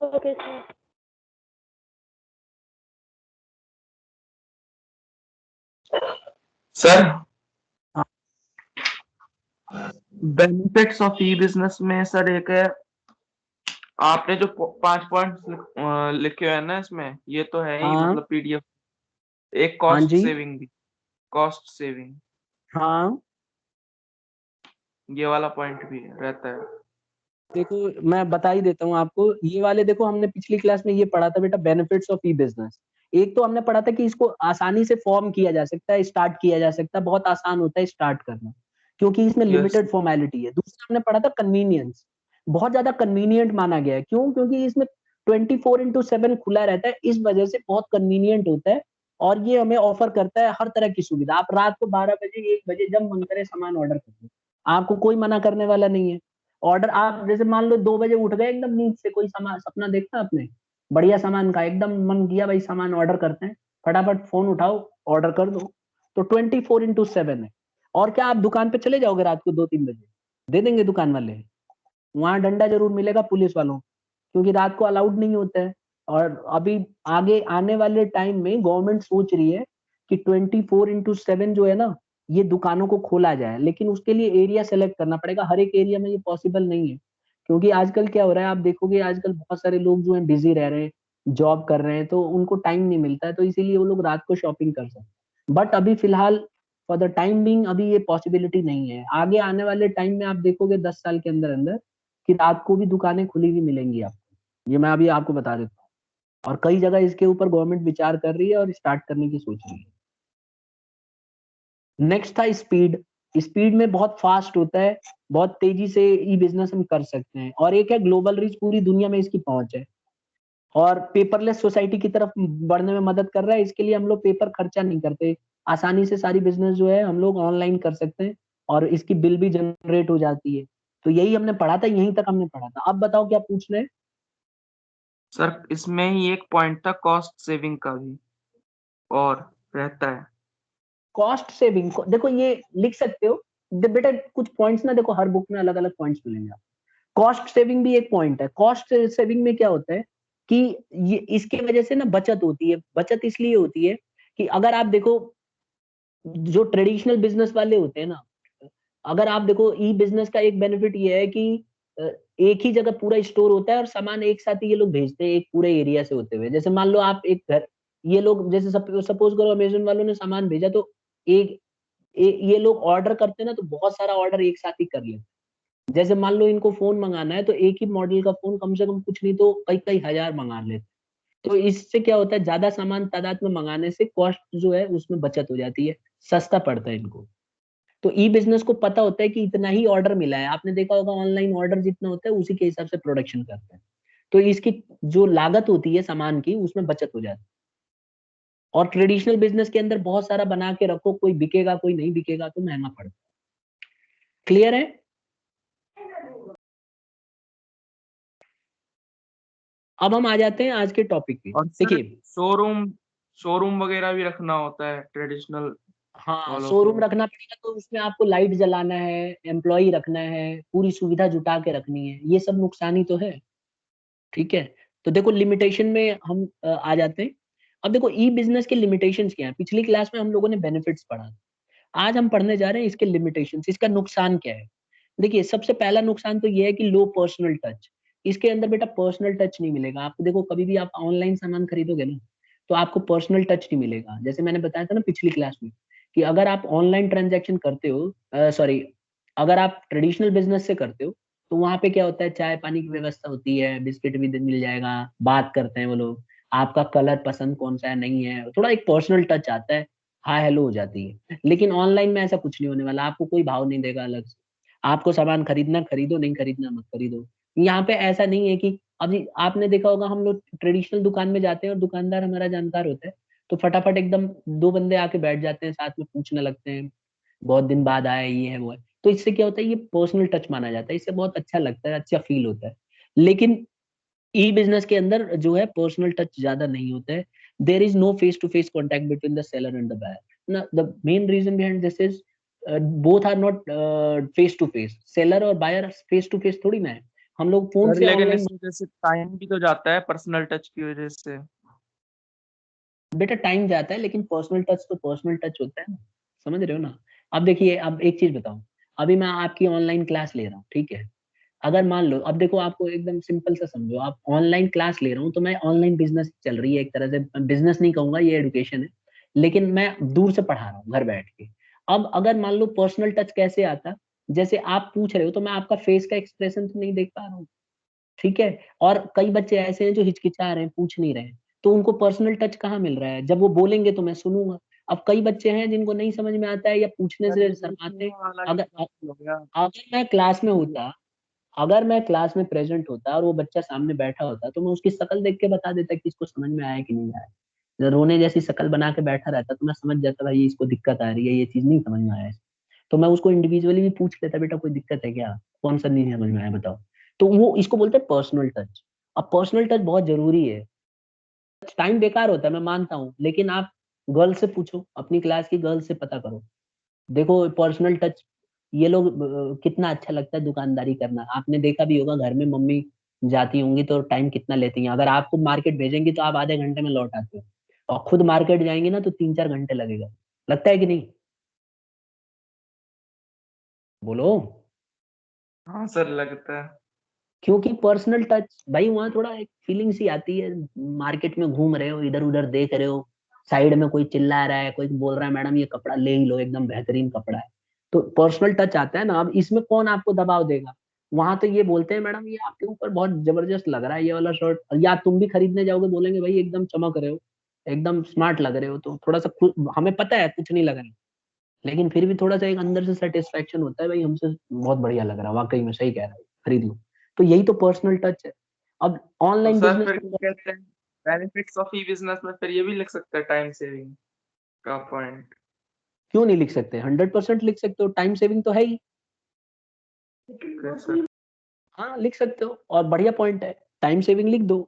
Okay sir. Sir benefits of E business में sir एक है, आपने जो 5 पॉइंट लिखे हुए हैं ना इसमें, ये तो है ही, हाँ मतलब पीडीएफ। एक हाँ कॉस्ट जी सेविंग भी, कॉस्ट सेविंग, हाँ। ये वाला पॉइंट भी रहता है। देखो मैं बता ही देता हूँ आपको, ये वाले देखो हमने पिछली क्लास में ये पढ़ा था बेटा, बेनिफिट्स ऑफ ई बिजनेस। एक तो हमने पढ़ा था कि इसको आसानी से फॉर्म किया जा सकता है, स्टार्ट किया जा सकता है, बहुत आसान होता है स्टार्ट करना, क्योंकि इसमें यस। लिमिटेड फॉर्मेलिटी है। दूसरा हमने पढ़ा था कन्वीनियंस, बहुत ज्यादा कन्वीनियंट माना गया है। क्यों? क्योंकि इसमें 24/7 खुला रहता है, इस वजह से बहुत कन्वीनियंट होता है। और ये हमें ऑफर करता है हर तरह की सुविधा। आप रात को 12 बजे 1 बजे जब मन करे सामान ऑर्डर करिए, आपको कोई मना करने वाला नहीं है। ऑर्डर आप जैसे मान लो 2 बजे उठ गए एकदम नींद से, कोई सामान सपना देखा आपने बढ़िया सामान का, एकदम मन किया भाई सामान ऑर्डर करते हैं, फटाफट फोन उठाओ ऑर्डर कर दो। तो 24/7 है। और क्या आप दुकान पे चले जाओगे रात को 2-3 बजे, दे देंगे दुकान वाले? वहां डंडा जरूर मिलेगा पुलिस वालों, क्योंकि रात को अलाउड नहीं होता है। और अभी आगे आने वाले टाइम में गवर्नमेंट सोच रही है कि 24/7 जो है ना, ये दुकानों को खोला जाए, लेकिन उसके लिए एरिया सेलेक्ट करना पड़ेगा। हर एक एरिया में ये पॉसिबल नहीं है, क्योंकि आजकल क्या हो रहा है आप देखोगे, आजकल बहुत सारे लोग जो हैं बिजी रह रहे हैं, जॉब कर रहे हैं, तो उनको टाइम नहीं मिलता है, तो इसीलिए वो लोग रात को शॉपिंग कर सकते हैं। बट अभी फिलहाल फॉर द टाइम बिंग अभी ये पॉसिबिलिटी नहीं है। आगे आने वाले टाइम में आप देखोगे 10 साल के अंदर अंदर कि रात को भी दुकानें खुली हुई मिलेंगी आपको, ये मैं अभी आपको बता देता हूँ। और कई जगह इसके ऊपर गवर्नमेंट विचार कर रही है और स्टार्ट करने की सोच रही है। नेक्स्ट था स्पीड। स्पीड में बहुत फास्ट होता है, बहुत तेजी से ई बिजनेस हम कर सकते हैं। और एक है ग्लोबल रीच, पूरी दुनिया में इसकी पहुंच है। और पेपरलेस सोसाइटी की तरफ बढ़ने में मदद कर रहा है। इसके लिए हम लोग पेपर खर्चा नहीं करते, आसानी से सारी बिजनेस जो है हम लोग ऑनलाइन कर सकते हैं, और इसकी बिल भी जनरेट हो जाती है। तो यही हमने पढ़ा था, यहीं तक हमने पढ़ा था। अब बताओ क्या पूछ रहे हैं? सर इसमें ही एक पॉइंट था कॉस्ट सेविंग का भी, और रहता है। कॉस्ट सेविंग को देखो ये लिख सकते हो। बेटा कुछ पॉइंट्स ना देखो, हर बुक में अलग अलग पॉइंट्स मिलेंगे आपको। कॉस्ट सेविंग भी एक पॉइंट है। कॉस्ट सेविंग में क्या होता है कि ये इसके वजह से ना बचत होती है। बचत इसलिए होती है कि अगर आप देखो, जो ट्रेडिशनल बिजनेस वाले होते हैं ना, अगर आप देखो ई बिजनेस का एक बेनिफिट ये है कि अ, एक ही जगह पूरा स्टोर होता है और सामान एक साथ ही ये लोग भेजते हैं एक पूरे एरिया से होते हुए। जैसे मान लो आप एक घर, ये लोग जैसे सपोज करो अमेजन वालों ने सामान भेजा, तो एक ये लोग ऑर्डर करते हैं ना, तो बहुत सारा ऑर्डर एक साथ ही कर लेते हैं। जैसे मान लो इनको फोन मंगाना है, तो एक ही मॉडल का फोन कम से कम कुछ नहीं तो कई कई हजार मंगा लेते हैं। तो इससे क्या होता है, ज्यादा सामान तादाद में मंगाने से कॉस्ट जो है उसमें बचत हो जाती है, सस्ता पड़ता है इनको। तो ई बिजनेस को पता होता है कि इतना ही ऑर्डर मिला है। आपने देखा होगा ऑनलाइन ऑर्डर जितना होता है उसी के हिसाब से प्रोडक्शन करते हैं। तो इसकी जो लागत होती है सामान की, उसमें बचत हो जाती है। और ट्रेडिशनल बिजनेस के अंदर बहुत सारा बना के रखो, कोई बिकेगा कोई नहीं बिकेगा, तो महंगा पड़ता है। क्लियर है? अब हम आ जाते हैं आज के टॉपिक पे। और सर देखिए, शोरूम शोरूम वगैरह भी रखना होता है ट्रेडिशनल हाँ वालों के शोरूम लिए। रखना पड़ेगा, तो उसमें आपको लाइट जलाना है, एम्प्लॉय रखना है, पूरी सुविधा जुटा के रखनी है, ये सब नुकसान ही तो है। ठीक है। तो देखो लिमिटेशन में हम आ जाते हैं। अब देखो ई बिजनेस के लिमिटेशंस क्या है। पिछली क्लास में हम लोगों ने बेनिफिट्स पढ़ा, आज हम पढ़ने जा रहे हैं इसके लिमिटेशंस, इसका नुकसान क्या है। देखिए सबसे पहला नुकसान तो ये है कि लो पर्सनल टच। इसके अंदर बेटा पर्सनल टच नहीं मिलेगा आपको। देखो कभी भी आप ऑनलाइन सामान खरीदोगे ना, तो आपको पर्सनल टच नहीं मिलेगा। जैसे मैंने बताया था ना पिछली क्लास में, कि अगर आप ऑनलाइन ट्रांजेक्शन करते हो, सॉरी, अगर आप ट्रेडिशनल बिजनेस से करते हो, तो वहां पे क्या होता है, चाय पानी की व्यवस्था होती है, बिस्किट भी मिल जाएगा, बात करते हैं वो लोग, आपका कलर पसंद कौन सा है नहीं है, थोड़ा एक पर्सनल टच आता है, हाय हेलो हो जाती है। लेकिन ऑनलाइन में ऐसा कुछ नहीं होने वाला, आपको कोई भाव नहीं देगा अलग से। आपको सामान खरीदना खरीदो, नहीं खरीदना मत खरीदो। यहाँ पे ऐसा नहीं है कि अभी आपने देखा होगा, हम लोग ट्रेडिशनल दुकान में जाते हैं और दुकानदार हमारा जानकार होता है, तो फटाफट एकदम दो बंदे आके बैठ जाते हैं, साथ में पूछने लगते हैं, बहुत दिन बाद आए, ये है वो है। तो इससे क्या होता है, ये पर्सनल टच माना जाता है, इससे बहुत अच्छा लगता है, अच्छा फील होता है। लेकिन ई बिजनेस के अंदर जो है पर्सनल टच ज्यादा नहीं होता है। There is no face to face contact between the seller and the buyer ना। The main reason behind this is both are not face to face. Seller और बायर फेस टू फेस थोड़ी ना है। हम लोग फोन सर से लेकिन online. इस वजह से टाइम भी तो जाता है पर्सनल टच की वजह से। बेटा टाइम जाता है, लेकिन पर्सनल टच तो पर्सनल टच होता है ना, समझ रहे हो ना। अब देखिए, अब एक चीज बताऊं, अभी मैं आपकी ऑनलाइन क्लास ले रहा हूँ, ठीक है। अगर मान लो, अब देखो आपको एकदम सिंपल सा समझो, आप ऑनलाइन क्लास ले रहा हूँ तो मैं ऑनलाइन बिजनेस चल रही है एक तरह से, बिजनेस नहीं कहूंगा, ये एडुकेशन है, लेकिन मैं दूर से पढ़ा रहा हूँ घर बैठ के। अब अगर मान लो पर्सनल टच कैसे आता, जैसे आप पूछ रहे हो तो मैं आपका फेस का एक्सप्रेशन तो नहीं देख पा रहा हूँ, ठीक है। और कई बच्चे ऐसे हैं जो हिचकिचा रहे हैं, पूछ नहीं रहे हैं, तो उनको पर्सनल टच कहाँ मिल रहा है, जब वो बोलेंगे तो मैं सुनूंगा। अब कई बच्चे हैं जिनको नहीं समझ में आता है या पूछने सर से ये शर्माते हैं। दूसरा वाला अगर एग्जाम्पल हो गया। अगर मैं क्लास में होता, अगर मैं क्लास में प्रेजेंट होता और वो बच्चा सामने बैठा होता, तो मैं उसकी शक्ल देख के बता देता कि इसको समझ में आया कि नहीं आया। जब रोने जैसी शक्ल बना के बैठा रहता तो मैं समझ जाता भाई इसको दिक्कत आ रही है, ये चीज नहीं समझ में आया। तो मैं उसको इंडिविजुअली भी पूछ लेता, बेटा कोई दिक्कत है क्या, कौन सा नहीं समझ में आया बताओ। तो वो इसको बोलते हैं पर्सनल टच। अब पर्सनल टच बहुत जरूरी है। टाइम बेकार होता है मैं मानता हूँ, लेकिन आप गर्ल से पूछो, अपनी क्लास की गर्ल से पता करो, देखो पर्सनल टच, ये लोग कितना अच्छा लगता है दुकानदारी करना। आपने देखा भी होगा घर में मम्मी जाती होंगी तो टाइम कितना लेती हैं, अगर आपको मार्केट भेजेंगी तो आप आधे घंटे में लौट आते हो, और खुद मार्केट जाएंगे ना तो 3-4 घंटे लगेगा। लगता है कि नहीं, बोलो। हाँ सर लगता है। क्योंकि पर्सनल टच भाई, वहां थोड़ा एक फीलिंग सी आती है। मार्केट में घूम रहे हो, इधर उधर देख रहे हो, साइड में कोई चिल्ला रहा है, कोई बोल रहा है मैडम ये कपड़ा ले ही लो, एकदम बेहतरीन कपड़ा है, तो पर्सनल टच आता है ना। अब इसमें कौन आपको दबाव देगा, वहां तो ये बोलते हैं मैडम ये आपके ऊपर बहुत जबरदस्त लग रहा है ये वाला शर्ट, या तुम भी खरीदने जाओगे बोलेंगे भाई एकदम चमक रहे हो, एकदम स्मार्ट लग रहे हो, तो थोड़ा सा हमें पता है कुछ नहीं लग रहा है, लेकिन फिर भी थोड़ा सा एक अंदर से सेटिस्फेक्शन होता है भाई हमसे बहुत बढ़िया लग रहा है, वाकई में सही कह रहा है, खरीद लो। तो यही तो पर्सनल टच है। अब तो ऑनलाइन सर बिजनेस फिर में क्या कहते हैं, बेनिफिट्स ऑफ ई बिजनेस में फिर ये भी लिख सकते हैं टाइम सेविंग का पॉइंट। क्यों नहीं लिख सकते, 100% लिख सकते हो, टाइम सेविंग तो है ही। सर हाँ लिख सकते हो, और बढ़िया पॉइंट है, टाइम सेविंग लिख दो।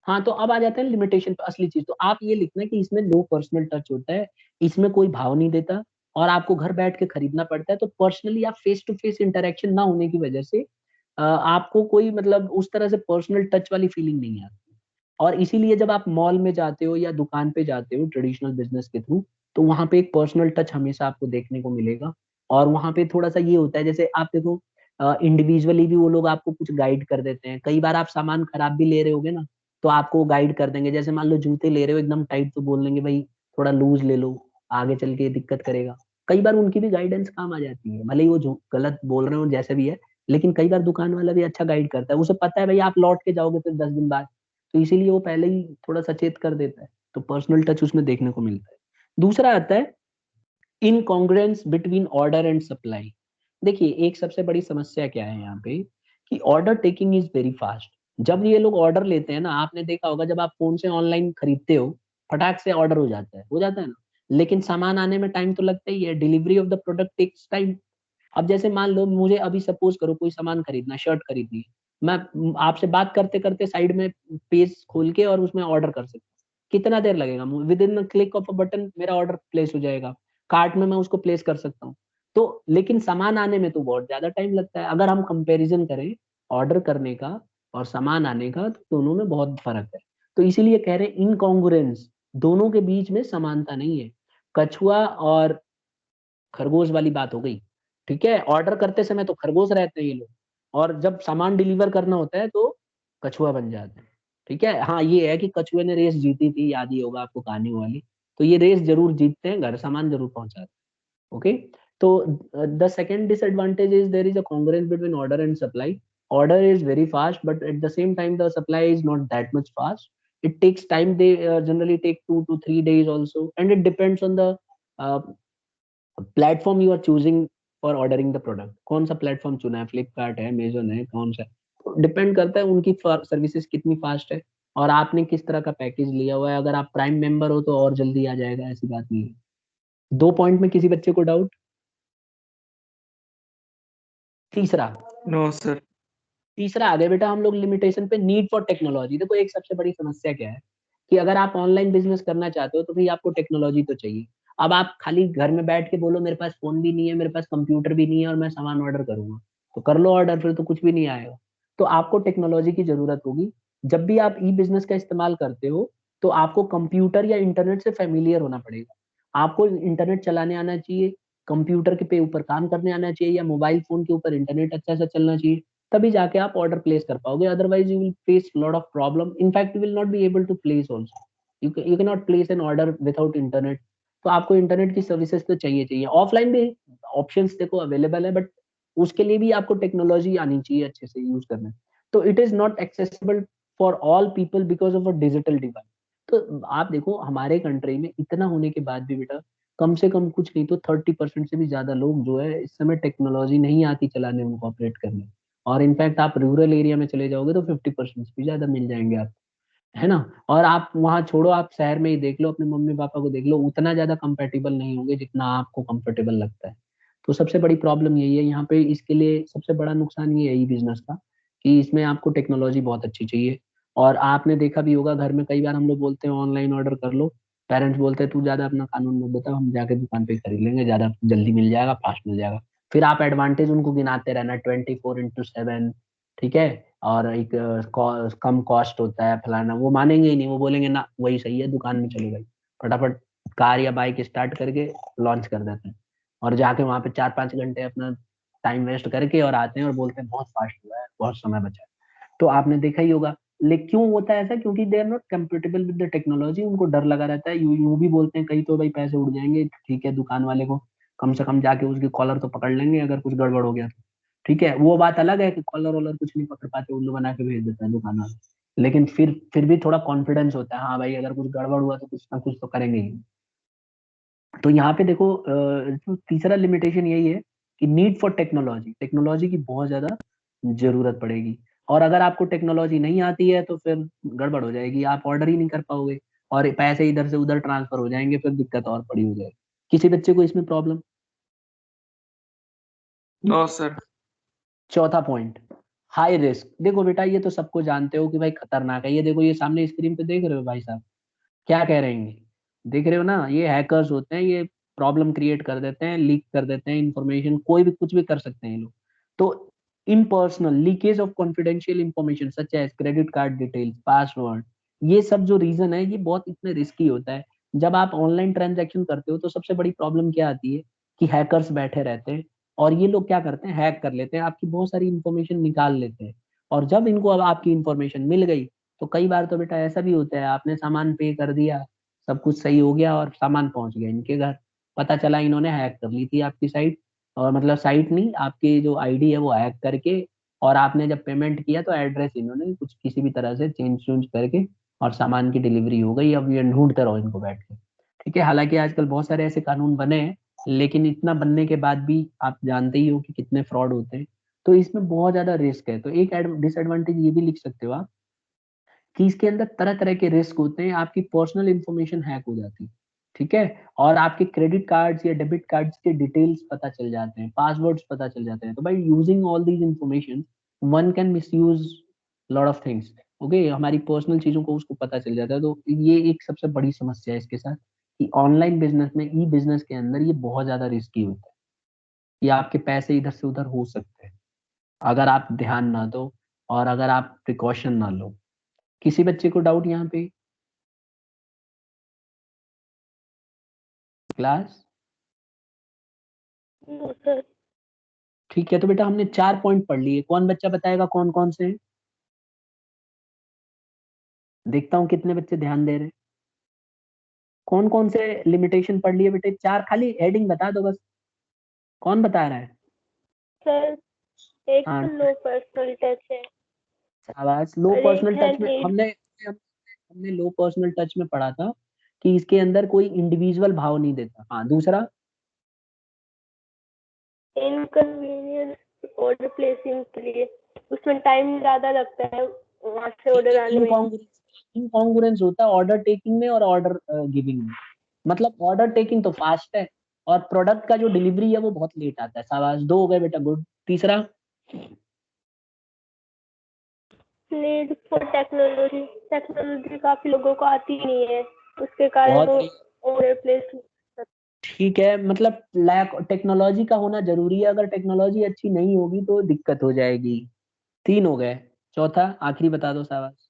हाँ तो अब आ जाते हैं लिमिटेशन पे, असली चीज तो आप ये लिखना कि इसमें नो पर्सनल टच होता है, इसमें कोई भाव नहीं देता, और आपको घर बैठ के खरीदना पड़ता है, तो पर्सनली आप फेस टू फेस इंटरेक्शन ना होने की वजह से आपको कोई मतलब उस तरह से पर्सनल टच वाली फीलिंग नहीं आती। और इसीलिए जब आप मॉल में जाते हो या दुकान पे जाते हो ट्रेडिशनल बिजनेस के थ्रू, तो वहां पे एक पर्सनल टच हमेशा आपको देखने को मिलेगा। और वहां पे थोड़ा सा ये होता है, जैसे आप देखो इंडिविजुअली भी वो लोग आपको कुछ गाइड कर देते हैं, कई बार आप सामान खराब भी ले रहे होगे ना, तो आपको गाइड कर देंगे, जैसे मान लो जूते ले रहे हो एकदम टाइट, तो बोल देंगे भाई थोड़ा लूज ले लो, आगे चल के दिक्कत करेगा। कई बार उनकी भी गाइडेंस काम आ जाती है, भले ही वो जो गलत बोल रहे हो जैसे भी है, लेकिन कई बार दुकान वाला भी अच्छा गाइड करता है, उसे पता है भाई आप लौट के जाओगे फिर 10 दिन बाद, तो इसीलिए वो पहले ही थोड़ा सचेत कर देता है, तो पर्सनल टच उसमें देखने को मिलता है। दूसरा आता है इनकॉन्ग्रुएंस बिटवीन ऑर्डर एंड सप्लाई। देखिए एक सबसे बड़ी समस्या क्या है यहाँ पे, कि order taking is very fast. जब ये लोग ऑर्डर लेते हैं ना, आपने देखा होगा जब आप फोन से ऑनलाइन खरीदते हो, फटाक से ऑर्डर हो जाता है ना, लेकिन सामान आने में टाइम तो लगता ही है, delivery of the product takes time. अब जैसे मान लो मुझे अभी सपोज करो कोई सामान खरीदना, शर्ट खरीदनी है, मैं आपसे बात करते करते साइड में पेज खोल के और उसमें ऑर्डर कर सकता हूँ, कितना देर लगेगा, with in click of a button मेरा ऑर्डर प्लेस हो जाएगा, कार्ट में मैं उसको प्लेस कर सकता हूँ। तो लेकिन सामान आने में तो बहुत ज्यादा टाइम लगता है, अगर हम कंपैरिजन करें ऑर्डर करने का और सामान आने का, तो दोनों में बहुत फर्क है। तो इसीलिए कह रहे हैं इनकॉन्ग्रुएंस, दोनों के बीच में समानता नहीं है। कछुआ और खरगोश वाली बात हो गई, ठीक है, ऑर्डर करते समय तो खरगोश रहते हैं ये लोग, और जब सामान डिलीवर करना होता है तो कछुआ बन जाते हैं। ठीक है, हाँ ये है कि कछुए ने रेस जीती थी, याद ही होगा आपको कहानी वाली, तो ये रेस जरूर जीतते हैं, घर सामान जरूर पहुंचाते हैं। ओके, तो the second disadvantage is there is a congruence between order and supply. Order is very fast but at the same time the supply is not that much fast, it takes time, they generally take 2 to 3 days also, and it depends on the uh, platform you are choosing for ordering the product, कौन सा platform चुना है, फ्लिपकार्ट है, Amazon है, कौन सा है, depend करता है उनकी सर्विसेज कितनी फास्ट है, और आपने किस तरह का पैकेज लिया हुआ है। अगर आप प्राइम मेंबर हो तो और जल्दी आ जाएगा, ऐसी बात नहीं है। 2 पॉइंट में किसी बच्चे को डाउट। तीसरा, नो सर। तीसरा आ गया बेटा हम लोग लिमिटेशन पे, नीड फॉर टेक्नोलॉजी। देखो एक सबसे बड़ी समस्या क्या है, कि अगर आप ऑनलाइन बिजनेस करना चाहते हो तो भाई आपको टेक्नोलॉजी तो चाहिए। अब आप खाली घर में बैठ के बोलो मेरे पास फोन भी नहीं है, मेरे पास कंप्यूटर भी नहीं है, और मैं सामान ऑर्डर करूंगा, तो कर लो ऑर्डर, फिर तो कुछ भी नहीं आएगा। तो आपको टेक्नोलॉजी की जरूरत होगी। जब भी आप ई बिजनेस का इस्तेमाल करते हो तो आपको कंप्यूटर या इंटरनेट से फेमिलियर होना पड़ेगा। आपको इंटरनेट चलाने आना चाहिए, कंप्यूटर के पे ऊपर काम करने आना चाहिए, या मोबाइल फोन के ऊपर इंटरनेट अच्छा सा चलना चाहिए, तभी जाके आप ऑर्डर प्लेस कर पाओगे। Otherwise you will face lot of problem, in fact you will not be able to place also. You can not place an order without internet. तो आपको इंटरनेट की सर्विसेज तो चाहिए चाहिए। ऑफलाइन भी ऑप्शंस देखो अवेलेबल है, बट उसके लिए भी आपको टेक्नोलॉजी आनी चाहिए अच्छे से यूज करने। तो it is not accessible for all people because of a digital divide. तो आप देखो हमारे कंट्री में इतना होने के बाद भी बेटा कम से कम कुछ नहीं तो 30% से भी ज्यादा लोग जो है इस समय टेक्नोलॉजी नहीं आती चलाने, उनको ऑपरेट करने। और इनफैक्ट आप रूरल एरिया में चले जाओगे तो 50% से भी ज्यादा मिल जाएंगे आप, है ना। और आप वहाँ छोड़ो, आप शहर में ही देख लो, अपने मम्मी पापा को देख लो, उतना ज्यादा कंपेटेबल नहीं होंगे जितना आपको कंफर्टेबल लगता है। तो सबसे बड़ी प्रॉब्लम यही है यहाँ पे। इसके लिए सबसे बड़ा नुकसान ये है ई बिजनेस का, कि इसमें आपको टेक्नोलॉजी बहुत अच्छी चाहिए। और आपने देखा भी होगा घर में कई बार हम लोग बोलते हैं ऑनलाइन ऑर्डर कर लो, पेरेंट्स बोलते हैं तू ज्यादा अपना कानून मत बता, हम जाके दुकान पे खरीद लेंगे, ज्यादा जल्दी मिल जाएगा, फास्ट मिल जाएगा। फिर आप एडवांटेज उनको गिनाते रहना 24/7, ठीक है। और एक कम कॉस्ट होता है फलाना, वो मानेंगे ही नहीं, वो बोलेंगे ना वही सही है, दुकान में चलो भाई, फटाफट कार या बाइक स्टार्ट करके लॉन्च कर देते हैं। और जाके वहां पे 4-5 घंटे अपना टाइम वेस्ट करके और आते हैं और बोलते हैं बहुत फास्ट हुआ है, बहुत समय बचा है। तो आपने देखा ही होगा। लेकिन क्यों होता है ऐसा? क्योंकि they are not comfortable with the technology, उनको डर लगा रहता है। यू भी बोलते हैं कहीं तो भाई पैसे उड़ जाएंगे, ठीक है दुकान वाले को कम से कम जाके उसकी कॉलर तो पकड़ लेंगे अगर कुछ गड़बड़ हो गया तो, ठीक है। वो बात अलग है कि कॉलर वॉलर कुछ नहीं पकड़ पाते, उल्लू बना के भेज देते हैं दुकान वाले, लेकिन फिर भी थोड़ा कॉन्फिडेंस होता है, हाँ भाई अगर कुछ गड़बड़ हुआ तो कुछ ना कुछ तो करेंगे ही। तो यहाँ पे देखो जो तीसरा लिमिटेशन यही है कि नीड फॉर टेक्नोलॉजी, टेक्नोलॉजी की बहुत ज्यादा जरूरत पड़ेगी। और अगर आपको टेक्नोलॉजी नहीं आती है तो फिर गड़बड़ हो जाएगी, आप ऑर्डर ही नहीं कर पाओगे और पैसे इधर से उधर ट्रांसफर हो जाएंगे, फिर दिक्कत और बड़ी हो जाएगी। किसी बच्चे को इसमें प्रॉब्लम? No sir. चौथा पॉइंट, हाई रिस्क। देखो बेटा ये तो सबको जानते हो कि भाई खतरनाक है। ये देखो ये सामने स्क्रीन पे देख रहे हो भाई साहब, क्या कह रहे हैं? देख रहे हो ना, ये हैकर्स होते हैं, ये प्रॉब्लम क्रिएट कर देते हैं, लीक कर देते हैं इंफॉर्मेशन, कोई भी कुछ भी कर सकते हैं ये लोग। तो इन personal leakage of confidential information such as credit card details, password, ये सब जो रीजन है ये बहुत इतने रिस्की होता है। जब आप ऑनलाइन ट्रांजैक्शन करते हो तो सबसे बड़ी प्रॉब्लम क्या आती है कि हैकर्स बैठे रहते हैं और ये लोग क्या करते हैं, हैक कर लेते हैं, आपकी बहुत सारी इंफॉर्मेशन निकाल लेते हैं। और जब इनको अब आपकी इंफॉर्मेशन मिल गई तो कई बार तो बेटा ऐसा भी होता है, आपने सामान पे कर दिया, सब कुछ सही हो गया और सामान पहुंच गया इनके घर, पता चला इन्होंने हैक कर ली थी आपकी साइट। और मतलब साइट नहीं, आपकी जो आईडी है वो हैक करके, और आपने जब पेमेंट किया तो एड्रेस इन्होंने कुछ किसी भी तरह से चेंज चूंज करके और सामान की डिलीवरी हो गई। अब ये ढूंढते रहो इनको बैठ के, ठीक है। हालांकि आजकल बहुत सारे ऐसे कानून बने हैं, लेकिन इतना बनने के बाद भी आप जानते ही हो कि कितने फ्रॉड होते हैं। तो इसमें बहुत ज्यादा रिस्क है। तो एक डिसएडवांटेज ये भी लिख सकते हो आप कि इसके अंदर तरह तरह के रिस्क होते हैं, आपकी पर्सनल इंफॉर्मेशन हैक हो जाती है, ठीक है। और आपके क्रेडिट कार्ड्स या डेबिट कार्ड्स के डिटेल्स पता चल जाते हैं, पासवर्ड्स पता चल जाते हैं। तो भाई using all these information one can miss use lot of things. Okay, हमारी पर्सनल चीजों को उसको पता चल जाता है। तो ये एक सबसे बड़ी समस्या है इसके साथ, कि ऑनलाइन बिजनेस में, ई बिजनेस के अंदर ये बहुत ज्यादा रिस्की होता है, कि आपके पैसे इधर से उधर हो सकते हैं अगर आप ध्यान ना दो और अगर आप प्रिकॉशन ना लो। किसी बच्चे को डाउट यहाँ पे? क्लास? No sir. ठीक है, तो बेटा हमने 4 पॉइंट पढ़ लिए, कौन बच्चा बताएगा कौन कौन से हैं? देखता हूँ कितने बच्चे ध्यान दे रहे हैं। कौन कौन से लिमिटेशन पढ़ लिए बेटे? चार, खाली हेडिंग बता दो बस, कौन बता रहा है? सर एक हाँ, तो लो पर्सनल टच है शाबाश। लो और एक पर्सनल है टच में नीड। हमने लो पर्सनल टच में पढ़ा था कि इसके अंदर कोई इंडिविजुअल भाव नहीं देता। हाँ, दूसरा? इनकन्वीनियंस ऑर्डर प्लेसिंग के लिए, उसमें टाइम ज्यादा लगता है वहां से ठीक ऑर्डर है, आने में। इनकॉन्ग्रुएंस होता है ऑर्डर टेकिंग में और ऑर्डर गिविंग में। मतलब ऑर्डर टेकिंग तो फास्ट है और प्रोडक्ट का जो डिलीवरी है वो बहुत लेट आता है। शाबाश, दो हो गए बेटा, गुड। तीसरा? नीड फॉर टेक्नोलॉजी, टेक्नोलॉजी काफी लोगों को आती नहीं है, उसके कारण बहुत वो बढ़िया। Order place. ठीक है, मतलब लैक टेक्नोलॉजी का होना जरूरी है, अगर टेक्नोलॉजी अच्छी नहीं होगी तो दिक्कत हो जाएगी। तीन हो गए। चौथा आखिरी बता दो शाबाश।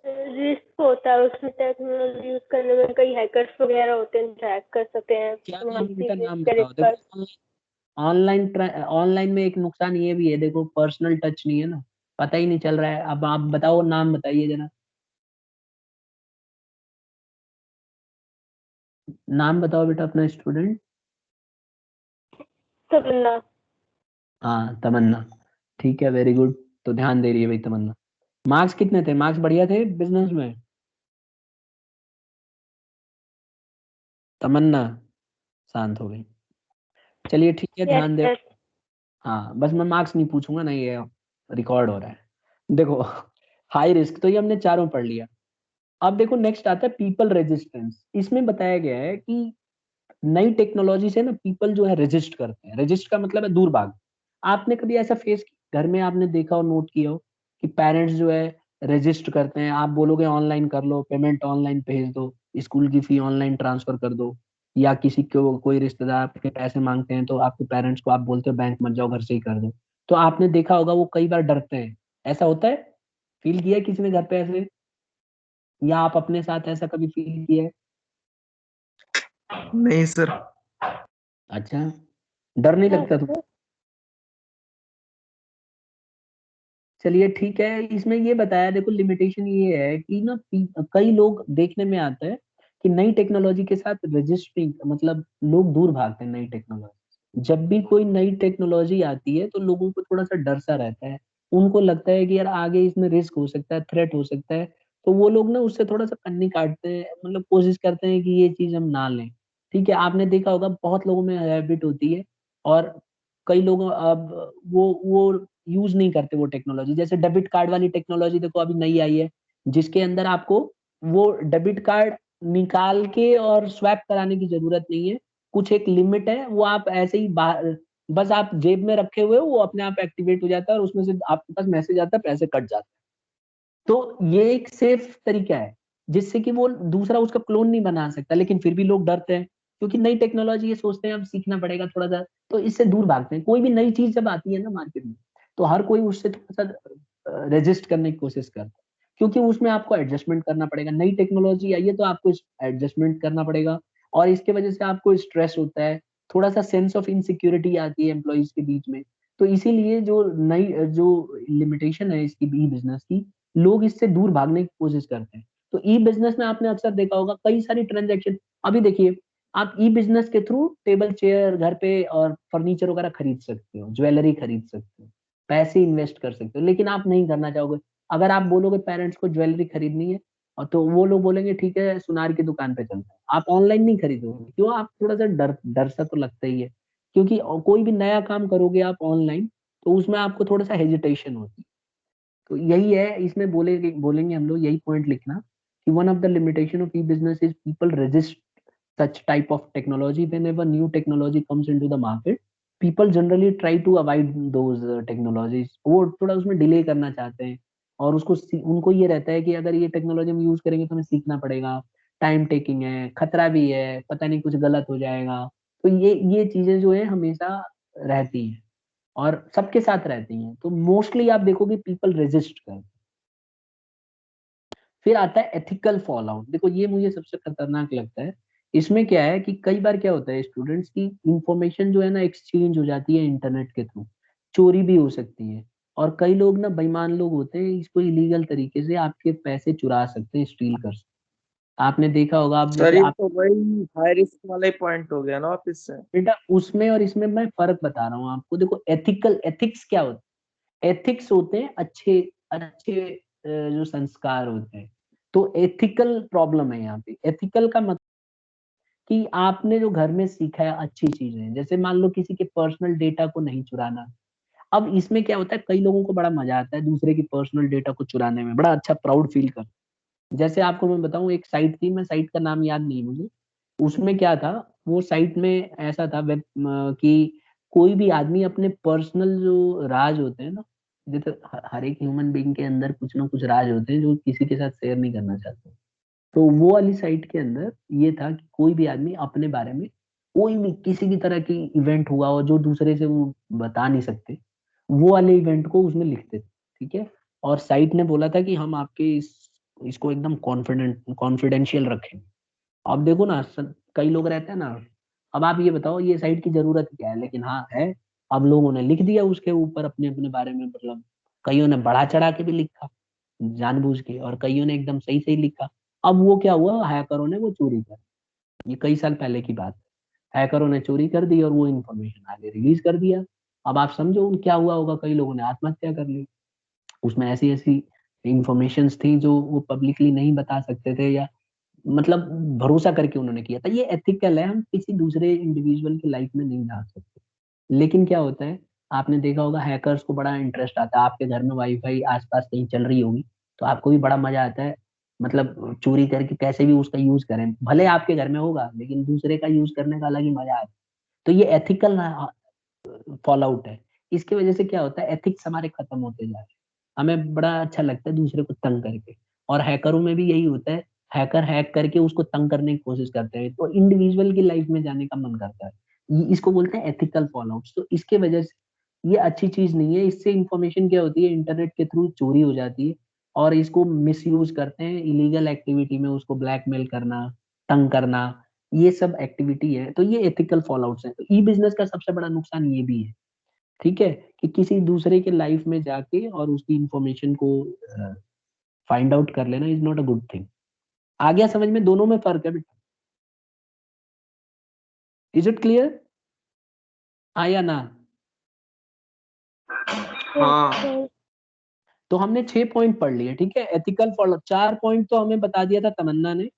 रिस्क होता है उसमें, टेक्नोलॉजी यूज करने में कई हैकर्स वगैरह होते हैं जो हैक कर सकते हैं क्या नाम हमारी बेटा, नाम क्रेडिट बताओ। कार्ड। देखो ऑनलाइन ऑनलाइन में एक नुकसान ये भी है, देखो पर्सनल टच नहीं है ना, पता ही नहीं चल रहा है। अब आप बताओ, नाम बताइए जरा, नाम बताओ बेटा अपना स्टूडेंट। तमन्ना। हाँ तमन्ना, ठीक है, वेरी गुड। तो ध्यान दे रही है भाई तमन्ना। मार्क्स कितने थे, मार्क्स बढ़िया थे बिजनेस में? तमन्ना शांत हो गई। चलिए ठीक है, यस ध्यान दे। यस। हाँ बस मैं मार्क्स नहीं पूछूंगा ना, ये रिकॉर्ड हो रहा है। देखो हाई रिस्क तो ये हमने चारों पढ़ लिया। अब देखो नेक्स्ट आता है पीपल रेजिस्टेंस। इसमें बताया गया है कि नई टेक्नोलॉजी से ना पीपल जो है रेजिस्ट करते हैं। रेजिस्ट का मतलब है दूर भाग। आपने कभी ऐसा फेस घर में आपने देखा हो, नोट किया हो कि पेरेंट्स जो है रेजिस्ट करते हैं? आप बोलोगे ऑनलाइन कर लो, पेमेंट ऑनलाइन भेज दो, स्कूल की फी ऑनलाइन ट्रांसफर कर दो, या किसी को कोई रिश्तेदार आपके पैसे मांगते हैं तो आपके पेरेंट्स को आप बोलते हो बैंक मत जाओ, घर से ही कर दो। तो आपने देखा होगा वो कई बार डरते हैं। ऐसा होता है? फील किया है किसी ने घर पे ऐसे, या आप अपने साथ ऐसा कभी फील किया है? नहीं सर। अच्छा, डर नहीं हाँ लगता तुम? सर। चलिए ठीक है, इसमें ये बताया, देखो लिमिटेशन ये है कि ना कई लोग देखने में आता है कि नई टेक्नोलॉजी के साथ रजिस्ट्रिंग, मतलब लोग दूर भागते हैं नई टेक्नोलॉजी। जब भी कोई नई टेक्नोलॉजी आती है तो लोगों को थोड़ा सा डर सा रहता है। उनको लगता है कि यार आगे इसमें रिस्क हो सकता है, थ्रेट हो सकता है। तो वो लोग ना उससे थोड़ा सा कन्नी काटते हैं, मतलब कोशिश करते हैं कि ये चीज हम ना लें। ठीक है, आपने देखा होगा बहुत लोगों में हैबिट होती है, और कई लोग अब वो यूज नहीं करते वो टेक्नोलॉजी। जैसे डेबिट कार्ड वाली टेक्नोलॉजी देखो अभी नई आई है, जिसके अंदर आपको वो डेबिट कार्ड निकाल के और स्वैप कराने की जरूरत नहीं है। कुछ एक लिमिट है, वो आप ऐसे ही बाहर बस आप जेब में रखे हुए हो, वो अपने आप एक्टिवेट हो जाता है और उसमें से आपके पास मैसेज आता है, पैसे कट जाते हैं। तो ये एक सेफ तरीका है जिससे कि वो दूसरा उसका क्लोन नहीं बना सकता, लेकिन फिर भी लोग डरते हैं क्योंकि नई टेक्नोलॉजी ये सोचते हैं अब सीखना पड़ेगा थोड़ा सा, तो इससे दूर भागते हैं। कोई भी नई चीज जब आती है ना मार्केट में, तो हर कोई उससे थोड़ा सा रेजिस्ट करने की कोशिश करता है, क्योंकि उसमें आपको एडजस्टमेंट करना पड़ेगा। नई टेक्नोलॉजी आई है तो आपको एडजस्टमेंट करना पड़ेगा, और इसके वजह से आपको स्ट्रेस होता है, थोड़ा सा सेंस ऑफ इनसिक्योरिटी आती है एम्प्लॉयज के बीच में। तो इसीलिए जो नई जो लिमिटेशन है इसकी ई बिजनेस की, लोग इससे दूर भागने की कोशिश करते हैं। तो ई बिजनेस में आपने अक्सर देखा होगा कई सारी ट्रांजेक्शन। अभी देखिए, आप ई बिजनेस के थ्रू टेबल चेयर घर पे और फर्नीचर वगैरह खरीद सकते हो, ज्वेलरी खरीद सकते हो, पैसे इन्वेस्ट कर सकते हो। लेकिन आप नहीं करना चाहोगे। अगर आप बोलोगे पेरेंट्स को ज्वेलरी खरीदनी है, और तो वो लोग बोलेंगे ठीक है सुनार की दुकान पे चलते हैं, आप ऑनलाइन नहीं खरीदोगे। क्यों? आप थोड़ा सा डर डर सा तो लगता ही है, क्योंकि कोई भी नया काम करोगे आप ऑनलाइन, तो उसमें आपको थोड़ा सा हेजिटेशन होती है। तो यही है, इसमें बोलेंगे हम लोग, यही पॉइंट लिखना कि one of the limitation of E business is people resist such type of technology. Whenever new technology comes into the market, people generally try to avoid those technologies. वो थोड़ा उसमें डिले करना चाहते हैं, और उनको ये रहता है कि अगर ये टेक्नोलॉजी हम यूज करेंगे तो हमें सीखना पड़ेगा, टाइम टेकिंग है, खतरा भी है, पता नहीं कुछ गलत हो जाएगा। तो ये चीजें जो है हमेशा रहती हैं, और सबके साथ रहती हैं। तो मोस्टली आप देखोगे पीपल रेजिस्ट कर। फिर आता है एथिकल फॉल आउट। देखो ये मुझे सबसे खतरनाक लगता है। इसमें क्या है कि कई बार क्या होता है, स्टूडेंट्स की इंफॉर्मेशन जो है ना एक्सचेंज हो जाती है इंटरनेट के थ्रू, चोरी भी हो सकती है। और कई लोग ना बेईमान लोग होते हैं, इसको इलीगल तरीके से आपके पैसे चुरा सकते हैं, स्टील कर सकते हैं। आपने देखा होगा, आप सर जैसे ये आप तो वही हाई रिस्क वाला ही पॉइंट हो गया ना वापिस से। बेटा, उसमें और इसमें मैं फर्क बता रहा हूँ आपको। देखो एथिक्स क्या होता है? एथिक्स होते हैं अच्छे अच्छे जो संस्कार होते हैं। तो एथिकल प्रॉब्लम है यहाँ पे। एथिकल का मतलब कि आपने जो घर में सीखा है अच्छी चीजें, जैसे मान लो किसी के पर्सनल डेटा को नहीं चुराना। अब इसमें क्या होता है, कई लोगों को बड़ा मजा आता है दूसरे की पर्सनल डेटा को चुराने में, बड़ा अच्छा प्राउड फील कर। जैसे आपको मैं बताऊं, एक साइट थी, मैं साइट का नाम याद नहीं मुझे। उसमें क्या था, वो साइट में ऐसा था वेब कि कोई भी आदमी अपने पर्सनल जो राज होते हैं ना, जैसे हर एक ह्यूमन बीइंग के अंदर कुछ ना कुछ राज होते हैं जो किसी के साथ शेयर नहीं करना चाहते। तो वो वाली साइट के अंदर ये था कि कोई भी आदमी अपने बारे में कोई भी किसी भी तरह की इवेंट हुआ हो जो दूसरे से वो बता नहीं सकते, वो वाले इवेंट को उसमें लिखते थे, ठीक है। और साइट ने बोला था कि हम आपके इसको एकदम कॉन्फिडेंशियल रखें। अब देखो ना, कई लोग रहते हैं ना, अब आप ये बताओ ये साइट की जरूरत क्या है, लेकिन हाँ है। अब लोगों ने लिख दिया उसके ऊपर अपने अपने बारे में, मतलब कईयों ने बढ़ा चढ़ा के भी लिखा जानबूझ के, और कईयों ने एकदम सही सही लिखा। अब वो क्या हुआ, हैकरों ने वो चोरी कर, ये कई साल पहले की बात है, हैकरों ने चोरी कर दी और वो इन्फॉर्मेशन आगे रिलीज कर दिया। अब आप समझो क्या हुआ होगा, कई लोगों ने आत्महत्या कर ली। उसमें ऐसी ऐसी इंफॉर्मेशन थी जो वो पब्लिकली नहीं बता सकते थे, या मतलब भरोसा करके उन्होंने किया था। ये एथिकल है, हम किसी दूसरे इंडिविजुअल की लाइफ में नहीं जा सकते। लेकिन क्या होता है, आपने देखा होगा हैकर्स को बड़ा इंटरेस्ट आता है, आपके घर में वाईफाई आसपास कहीं चल रही होगी तो आपको भी बड़ा मजा आता है, मतलब चोरी करके कैसे भी उसका यूज करें, भले आपके घर में होगा लेकिन दूसरे का यूज करने का अलग ही मजा आता है। तो ये एथिकल फॉल आउट है। इसकी वजह से क्या होता है, एथिक्स हमारे खत्म होते जा रहे हैं। हमें बड़ा अच्छा लगता है दूसरे को तंग करके, और हैकरों में भी यही होता है, हैकर हैक करके उसको तंग करने की कोशिश करते हैं, तो इंडिविजुअल की लाइफ में जाने का मन करता है। इसको बोलते हैं एथिकल फॉल आउट। तो इसके वजह से ये अच्छी चीज नहीं है। इससे इंफॉर्मेशन क्या होती है, इंटरनेट के थ्रू चोरी हो जाती है, और इसको मिस यूज करते हैं इलीगल एक्टिविटी में, उसको ब्लैकमेल करना, तंग करना, ये सब एक्टिविटी है। तो ये एथिकल फॉल आउट्स है। तो ई बिजनेस का सबसे बड़ा नुकसान ये भी है, ठीक है, कि किसी दूसरे के लाइफ में जाके और उसकी इंफॉर्मेशन को फाइंड आउट कर लेना is not a good thing. आ गया समझ में, दोनों में फर्क है बेटा। इज इट क्लियर, आया ना? हाँ। सर। तो हमने 6 पॉइंट पढ़ लिए, ठीक है, एथिकल फॉलो। 4 पॉइंट तो हमें बता दिया था तमन्ना ने।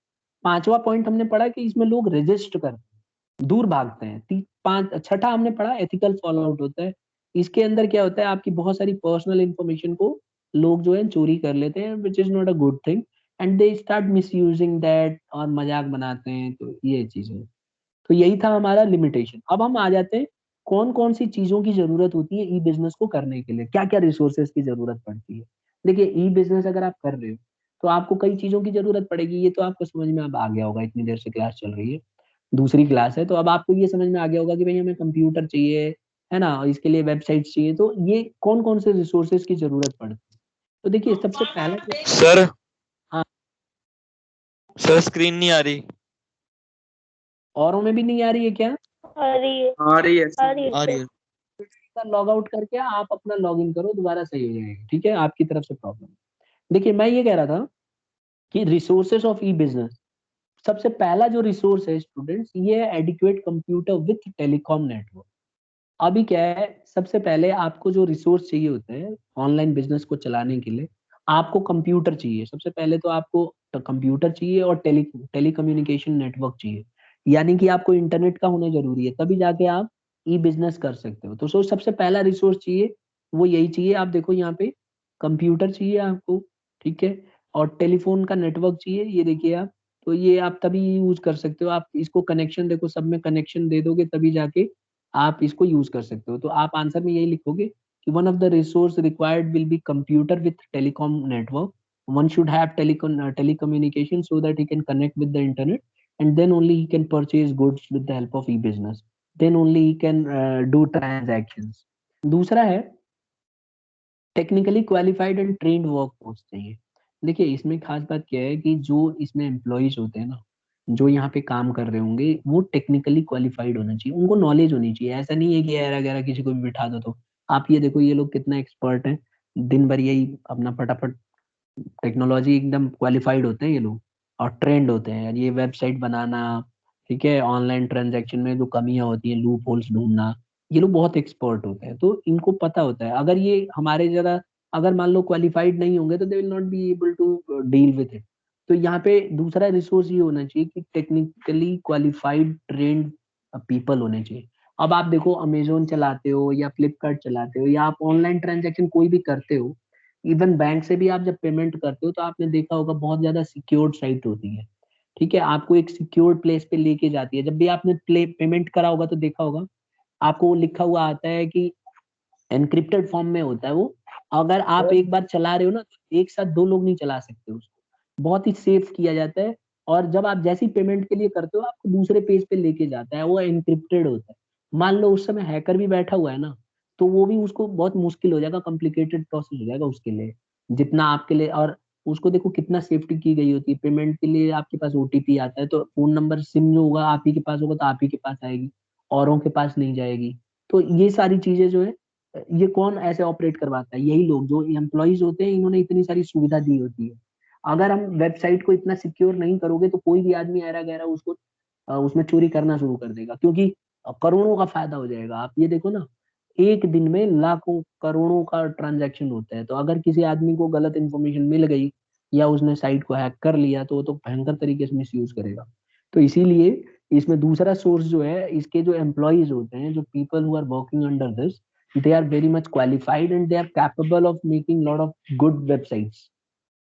5वां पॉइंट हमने पढ़ा कि इसमें लोग रजिस्ट करते हैं, दूर भागते हैं। 6ठा हमने पढ़ा एथिकल फॉलो आउट होता है। इसके अंदर क्या होता है, आपकी बहुत सारी पर्सनल इंफॉर्मेशन को लोग जो है चोरी कर लेते हैं, which is not a good thing, and they start miss using that, और मजाक बनाते हैं। तो ये चीजें, तो यही था हमारा लिमिटेशन। अब हम आ जाते हैं कौन कौन सी चीजों की जरूरत होती है ई बिजनेस को करने के लिए, क्या क्या रिसोर्सेज की जरूरत पड़ती है। देखिए, ई बिजनेस अगर आप कर रहे हो तो आपको कई चीजों की जरूरत पड़ेगी, ये तो आपको समझ में अब आ गया होगा, इतनी देर से क्लास चल रही है, दूसरी क्लास है, तो अब आपको ये समझ में आ गया होगा कि भाई हमें कंप्यूटर चाहिए, है ना, और इसके लिए वेबसाइट चाहिए। तो ये कौन कौन से रिसोर्सेज की जरूरत पड़ती है। तो देखिए सबसे पहला सर हाँ, सर स्क्रीन नहीं आ रही। औरों में भी नहीं आ रही है क्या? आ रही है, आ रही है आ रही है आ रही सर। है। लॉग आउट करके आप अपना लॉग इन करो, दोबारा सही हो जाएगा, ठीक है, आपकी तरफ से प्रॉब्लम। देखिए मैं ये कह रहा था कि रिसोर्सेज ऑफ ई बिजनेस, सबसे पहला जो रिसोर्स है स्टूडेंट्स, ये है adequate computer with telecom network. अभी क्या है, सबसे पहले आपको जो रिसोर्स चाहिए होते हैं ऑनलाइन बिजनेस को चलाने के लिए, आपको कंप्यूटर चाहिए। सबसे पहले तो आपको कंप्यूटर चाहिए, और टेलीकम्युनिकेशन नेटवर्क चाहिए, यानी कि आपको इंटरनेट का होना जरूरी है, तभी जाके आप ई बिजनेस कर सकते हो। तो सबसे पहला रिसोर्स चाहिए, वो यही चाहिए। आप देखो यहाँ पे कंप्यूटर चाहिए आपको, ठीक है, और टेलीफोन का नेटवर्क चाहिए, ये देखिए आप। तो ये आप तभी यूज कर सकते हो, आप इसको कनेक्शन देखो, सब में कनेक्शन दे दोगे तभी जाके आप इसको यूज कर सकते हो। तो आप आंसर में यही लिखोगे कि one of the resource required will be computer with telecom network, one should have telecommunication so that he can connect with the internet, and then only he can purchase goods with the help of e-business, then only he can do transactions. दूसरा है technically qualified and trained work force चाहिए। देखिए इसमें खास बात क्या है कि जो इसमें एम्प्लॉयज होते हैं ना, जो यहाँ पे काम कर रहे होंगे, वो टेक्निकली क्वालिफाइड होना चाहिए, उनको नॉलेज होनी चाहिए। ऐसा नहीं है कि यार अगर किसी को भी बिठा दो तो। आप ये देखो ये लोग कितना एक्सपर्ट हैं, दिन भर यही अपना फटाफट टेक्नोलॉजी एकदम क्वालिफाइड होते हैं ये लोग, और ट्रेंड होते हैं। ये वेबसाइट बनाना, ठीक है, ऑनलाइन ट्रांजैक्शन में जो कमियां होती हैं, लूप होल्स ढूंढना, ये लोग बहुत एक्सपर्ट होते हैं, तो इनको पता होता है। अगर ये हमारे जरा अगर मान लो क्वालिफाइड नहीं होंगे तो they will not be able to deal with it. तो यहाँ पे दूसरा रिसोर्स ये होना चाहिए कि टेक्निकली क्वालिफाइड ट्रेंड पीपल होने चाहिए। अब आप देखो अमेजोन चलाते हो या फ्लिपकार्ट चलाते हो, या आप ऑनलाइन ट्रांजैक्शन कोई भी करते हो, इवन बैंक से भी आप जब पेमेंट करते हो तो आपने देखा होगा बहुत ज्यादा सिक्योर्ड साइट होती है, ठीक है, आपको एक सिक्योर्ड प्लेस पे लेके जाती है। जब भी आपने पेमेंट करा होगा तो देखा होगा आपको वो लिखा हुआ आता है कि एनक्रिप्टेड फॉर्म में होता है वो। अगर आप एक बार चला रहे हो ना तो एक साथ दो लोग नहीं चला सकते उसको, बहुत ही सेफ किया जाता है। और जब आप जैसी पेमेंट के लिए करते हो आपको दूसरे पेज पे लेके जाता है, वो एनक्रिप्टेड होता है। मान लो उस समय हैकर भी बैठा हुआ है ना, तो वो भी उसको बहुत मुश्किल हो जाएगा, कॉम्प्लिकेटेड प्रोसेस हो जाएगा उसके लिए जितना आपके लिए। और उसको देखो कितना सेफ्टी की गई होती है, पेमेंट के लिए आपके पास ओटीपी आता है तो फोन नंबर सिम जो होगा आप ही के पास होगा तो आप ही के पास आएगी, औरों के पास नहीं जाएगी। तो ये सारी चीजें जो है, ये कौन ऐसे ऑपरेट करवाता है? यही लोग जो एम्प्लॉइज होते हैं, इन्होंने इतनी सारी सुविधा दी होती है। अगर हम वेबसाइट को इतना सिक्योर नहीं करोगे तो कोई भी आदमी ऐरा गैरा उसको उसमें चोरी करना शुरू कर देगा, क्योंकि करोड़ों का फायदा हो जाएगा। आप ये देखो ना, एक दिन में लाखों करोड़ों का ट्रांजैक्शन होता है, तो अगर किसी आदमी को गलत इन्फॉर्मेशन मिल गई या उसने साइट को हैक कर लिया तो वो तो भयंकर तरीके से मिसयूज करेगा। तो इसीलिए इसमें दूसरा सोर्स जो है, इसके जो एम्प्लॉइज होते हैं, जो people who are working under this, they are very much qualified and they are capable of making lot of good websites.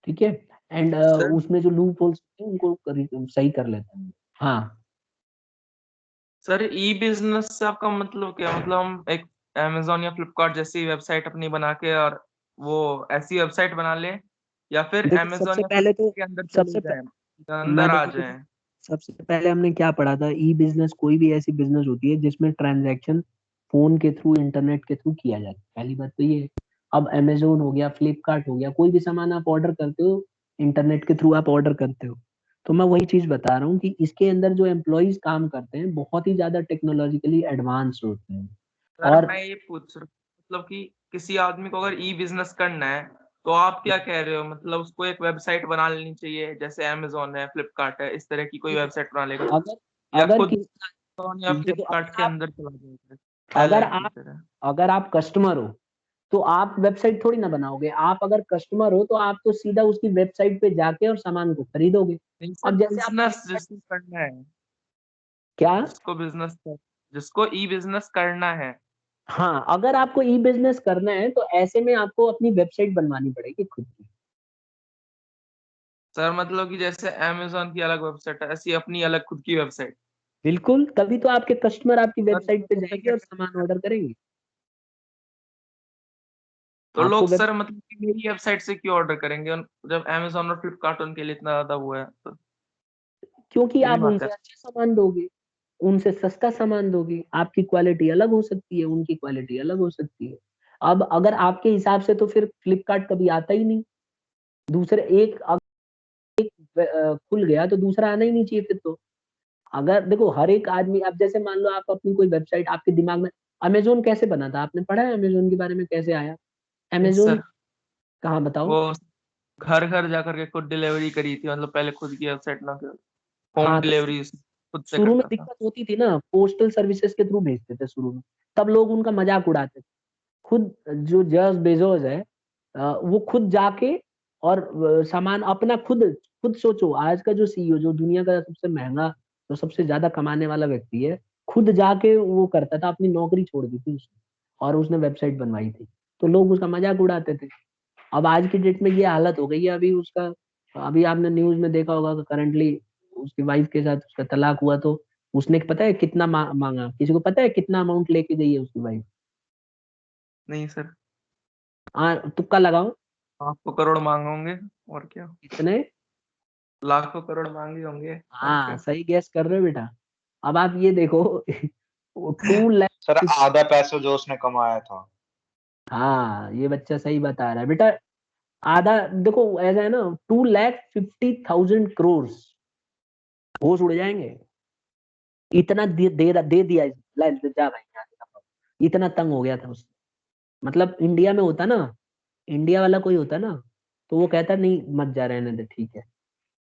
ठीक है। एंड सर उसमें जो लूप होल्स उनको सही कर लेते हैं। हाँ। सर ई बिजनेस से आपका मतलब क्या, मतलब हम एक अमेजोन या फ्लिपकार्ट जैसी वेबसाइट अपनी बना के और वो ऐसी वेबसाइट बना ले, या फिर देखो अमेजोन सबसे या पहले तो फ्लिपकार्ट के अंदर चले सबसे जाए, मैं अंदर आ देखो जाए? सबसे पहले हमने क्या पढ़ा था, ई बिजनेस कोई भी ऐसी बिजनेस होती है जिसमें ट्रांजैक्शन फोन के थ्रू, इंटरनेट के थ्रू किया जाता है। पहली बात तो ये है। अब अमेजोन हो गया, फ्लिपकार्ट हो गया, कोई भी सामान आप ऑर्डर करते हो, इंटरनेट के थ्रू आप ऑर्डर करते हो। तो मैं वही चीज बता रहा हूँ कि इसके अंदर जो एम्प्लॉयज काम करते हैं बहुत ही ज्यादा टेक्नोलॉजिकली एडवांस होते हैं। सर और मैं ये पूछ रहा हूँ, मतलब कि किसी आदमी को अगर ई बिजनेस करना है तो आप क्या कह रहे हो, मतलब उसको एक वेबसाइट बना लेनी चाहिए जैसे अमेजोन है, फ्लिपकार्ट है, इस तरह की कोई वेबसाइट बना लेगा, अगर या अगर खुद किसी Amazon या देखो, फ्लिपकार्ट के अंदर चला जाएगा अगर एलएन की आप तरह? अगर आप कस्टमर हो तो आप वेबसाइट थोड़ी ना बनाओगे। आप अगर कस्टमर हो तो आप तो सीधा उसकी वेबसाइट पे जाके और सामान को खरीदोगे। नहीं सर, अब जैसे आप बिजनेस फ्लिपकार्ट, जिसको करना है, क्या? जिसको बिजनेस, जिसको ई बिजनेस करना है। हाँ, अगर आपको ई बिजनेस करना है तो ऐसे में आपको अपनी वेबसाइट बनवानी पड़ेगी खुद की। सर मतलब कि जैसे अमेजोन की अलग वेबसाइट है, ऐसी अपनी अलग खुद की वेबसाइट। बिल्कुल, तभी तो आपके कस्टमर आपकी सर वेबसाइट पे तो फिर जाएंगे क्या और करेंगे? सामान ऑर्डर करेंगे। तो आपको लोग वेब सर मतलब कि मेरी वेबसाइट से क्यों ऑर्डर करेंगे जब अमेजोन और फ्लिपकार्ट उनके लिए इतना ज्यादा वो है तो? क्योंकि ये भी आप बात है। उनसे अच्छा सामान दोगे, उनसे सस्ता सामान दोगे, आपकी क्वालिटी अलग हो सकती है, उनकी क्वालिटी अलग हो सकती है। अब अगर आपके हिसाब से तो फिर फ्लिपकार्ट कभी आता ही नहीं। दूसरे एक खुल गया तो दूसरा आना ही नहीं चाहिए फिर तो। अगर देखो हर एक आदमी, अब जैसे मान लो आप अपनी कोई वेबसाइट आपके दिमाग में, अमेजोन कैसे बना था? आपने पढ़ा है अमेजोन के बारे में कैसे आया? यस अमेजोन सर, कहाँ बताओ? वो घर घर जाकर के खुद डिलीवरी करी थी, मतलब पहले खुद की वेबसाइट ना कर, होम हाँ, तो डिलीवरी खुद से शुरू में करता था। दिक्कत होती थी ना, पोस्टल सर्विसेज के थ्रू भेजते थे शुरू में, तब लोग उनका मजाक उड़ाते थे। खुद जो जेफ बेजोस है, वो खुद जाके और सामान अपना खुद खुद सोचो, आज का जो सीईओ, जो दुनिया का सबसे महंगा, जो सबसे ज्यादा कमाने वाला व्यक्ति है, खुद जाके वो करता था, अपनी नौकरी छोड़ दी थी उसने और उसने वेबसाइट बनवाई थी। तो लोग उसका मजाक उड़ाते थे। अब आज की डेट में ये हालत हो गई है। अभी उसका, अभी आपने न्यूज में देखा होगा कि करंटली उसकी वाइफ के साथ उसका तलाक हुआ, तो उसने पता है कितना मांगा? किसी को पता है कितना अमाउंट लेके गई है उसकी वाइफ? नहीं सर, हाँ, तुक्का लगाओ। आपको करोड़ मांगे होंगे और क्या, कितने? लाखों करोड़ मांगे होंगे और हाँ, क्या। सही गैस कर रहे हो बेटा। अब आप ये देखो 2 लाख। सर आधा पैसा जो उसने कमाया था। हाँ, ये बच्चा सही बता रहा है बेटा। आधा, देखो ऐसा है ना, 2,50,000 करोड़, होश उड़ जाएंगे। इतना दे दिया जा भाई यहाँ से। इतना तंग हो गया था उससे। मतलब इंडिया में होता ना, इंडिया वाला कोई होता ना, तो वो कहता नहीं मत जा, रहने दे, ठीक है।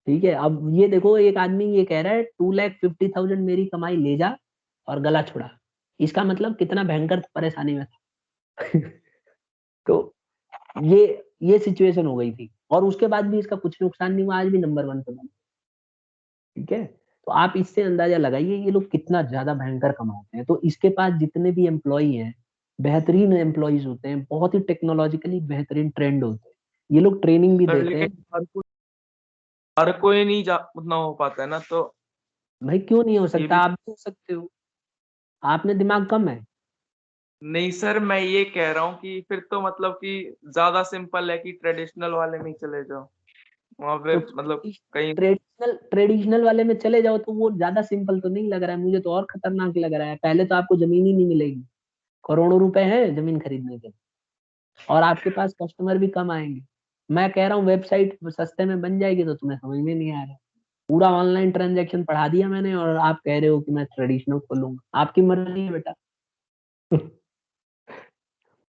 ठीक है, अब ये देखो एक आदमी ये कह रहा है 2,50,000 मेरी कमाई ले जा और गला छुड़ा। इसका मतलब कितना भयंकर परेशानी में था। तो ये ये सिचुएशन हो गई थी, और उसके बाद भी इसका कुछ नुकसान नहीं हुआ, आज भी नंबर 1 पे बना। ठीक है। तो आप इससे अंदाजा लगाइए ये लोग कितना ज्यादा भयंकर कमाते हैं। तो इसके पास जितने भी एम्प्लॉई हैं, बेहतरीन एम्प्लॉयज होते हैं, बहुत ही टेक्नोलॉजिकली बेहतरीन ट्रेंड होते हैं। ये लोग ट्रेनिंग भी सर देते हैं। लेकिन हर कोई नहीं जा उतना हो पाता है ना, तो भाई क्यों नहीं हो ये सकता? भी। आप भी हो सकते हो, आपने दिमाग कम है। नहीं सर, मैं ये कह रहा हूँ कि फिर तो मतलब कि ज्यादा सिंपल है कि ट्रेडिशनल वाले में ही चले जाओ, वहां पे तो मतलब कहीं। ट्रेडिशनल वाले में चले जाओ तो वो ज्यादा सिंपल तो नहीं लग रहा है मुझे, तो और खतरनाक लग रहा है। पहले तो आपको जमीन ही नहीं मिलेगी, करोड़ों रुपए हैं जमीन खरीदने के, और आपके पास कस्टमर भी कम आएंगे। मैं कह रहा हूँ वेबसाइट सस्ते में बन जाएगी तो तुम्हें समझ में नहीं आ रहा। पूरा ऑनलाइन ट्रांजैक्शन पढ़ा दिया मैंने और आप कह रहे हो कि मैं ट्रेडिशनल खोलूंगा। आपकी मर्जी है बेटा।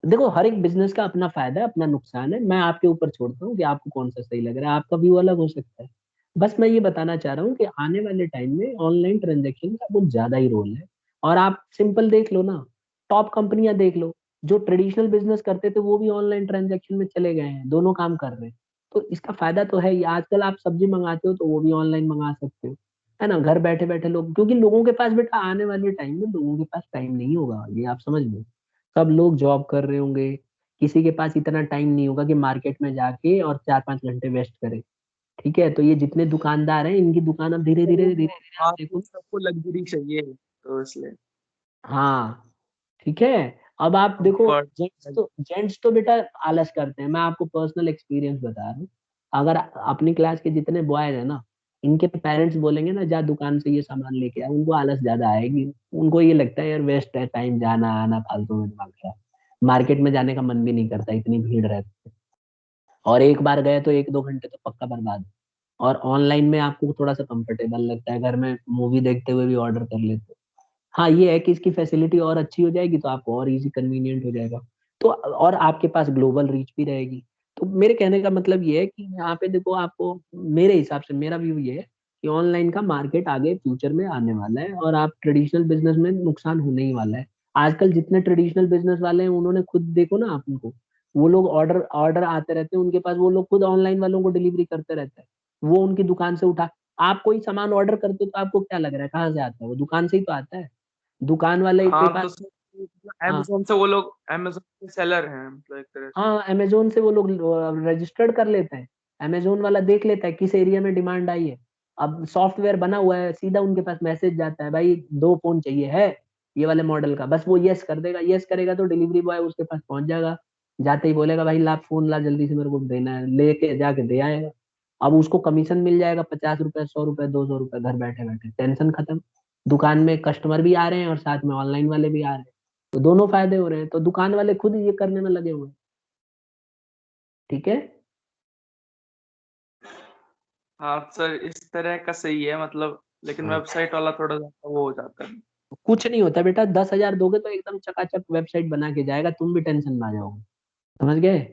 देखो हर एक बिजनेस का अपना फायदा है, अपना नुकसान है। मैं आपके ऊपर छोड़ता हूँ कि आपको कौन सा सही लग रहा है, आपका व्यू अलग हो सकता है। बस मैं ये बताना चाह रहा हूँ कि आने वाले टाइम में ऑनलाइन ट्रांजेक्शन का कुछ ज्यादा ही रोल है। और आप सिंपल देख लो ना, टॉप कंपनियां देख लो, जो ट्रेडिशनल बिजनेस करते थे वो भी ऑनलाइन ट्रांजेक्शन में चले गए हैं, दोनों काम कर रहे हैं। तो इसका फायदा तो है ही। आजकल आप सब्जी मंगाते हो तो वो भी ऑनलाइन मंगा सकते हो, है ना, घर बैठे बैठे लोग। क्योंकि लोगों के पास बेटा आने वाले टाइम में लोगों के पास टाइम नहीं होगा, ये आप समझ लो। सब लोग जॉब कर रहे होंगे, किसी के पास इतना टाइम नहीं होगा कि मार्केट में जाके और 4-5 घंटे वेस्ट करे। ठीक है, तो ये जितने दुकानदार हैं इनकी दुकान अब धीरे धीरे धीरे धीरे आप आप देखो। सबको लग्जरी चाहिए तो इसलिए हाँ ठीक है। अब आप देखो, कंफर्ट। जेंट्स तो बेटा आलस करते हैं। मैं आपको पर्सनल एक्सपीरियंस बता रहा हूँ। अगर अपनी क्लास के जितने बॉयज है ना, इनके पेरेंट्स बोलेंगे ना जा दुकान से ये सामान लेके आ, उनको आलस ज्यादा आएगी। उनको ये लगता है यार वेस्ट है टाइम, जाना आना फालतू में, दिमाग खराब। मार्केट में जाने का मन भी नहीं करता, इतनी भीड़ रहती है। और एक बार गए तो 1-2 घंटे तो पक्का बर्बाद। और ऑनलाइन में आपको थोड़ा सा कंफर्टेबल लगता है, घर में मूवी देखते हुए भी ऑर्डर कर लेते हो। हाँ ये है कि इसकी फैसिलिटी और अच्छी हो जाएगी तो आपको और इजी कन्वीनियंट हो जाएगा। तो और आपके पास ग्लोबल रीच भी रहेगी। तो मेरे कहने का मतलब ये है कि यहाँ पे देखो आपको, मेरे हिसाब से मेरा व्यू ये है कि ऑनलाइन का मार्केट आगे फ्यूचर में आने वाला है और आप ट्रेडिशनल बिजनेस में नुकसान होने ही वाला है। आजकल जितने ट्रेडिशनल बिजनेस वाले हैं उन्होंने खुद देखो ना आप उनको, वो लोग ऑर्डर ऑर्डर आते रहते हैं उनके पास, वो लोग खुद ऑनलाइन वालों को डिलीवरी करते रहते हैं। वो उनकी दुकान से उठा, आप कोई सामान ऑर्डर करते हो तो आपको क्या लग रहा है कहाँ से आता है? वो दुकान से ही तो आता है। दुकान वाले के हाँ पास। तो हाँ अमेजोन से वो लोग अमेजोन के सेलर हैं मतलब एक तरह से। हाँ, अमेजोन से वो लोग रजिस्टर्ड कर लेते हैं। अमेजोन वाला देख लेता है किस एरिया में डिमांड आई है। अब सॉफ्टवेयर बना हुआ है, सीधा उनके पास मैसेज जाता है, भाई 2 फोन चाहिए है ये वाले मॉडल का। बस वो यस कर देगा, यस करेगा तो डिलीवरी बॉय उसके पास पहुंच जाएगा। जाते ही बोलेगा भाई ला फोन ला जल्दी से, मेरे को देना है, लेके जाके दे आएगा। अब उसको कमीशन मिल जाएगा 50 रुपए, 100 रुपए, 200 रुपए, घर बैठे बैठे टेंशन खत्म। दुकान में कस्टमर भी आ रहे हैं और साथ में ऑनलाइन वाले भी आ रहे हैं, तो दोनों फायदे हो रहे हैं। तो दुकान वाले खुद ये करने में लगे हुए हैं। ठीक है। हाँ सर इस तरह का सही है मतलब, लेकिन हाँ। वेबसाइट वाला थोड़ा सा वो हो जाता है। कुछ नहीं होता बेटा, 10,000 दोगे तो एकदम चकाचक वेबसाइट बना के जाएगा, तुम भी टेंशन में आ जाओगे। समझ गए?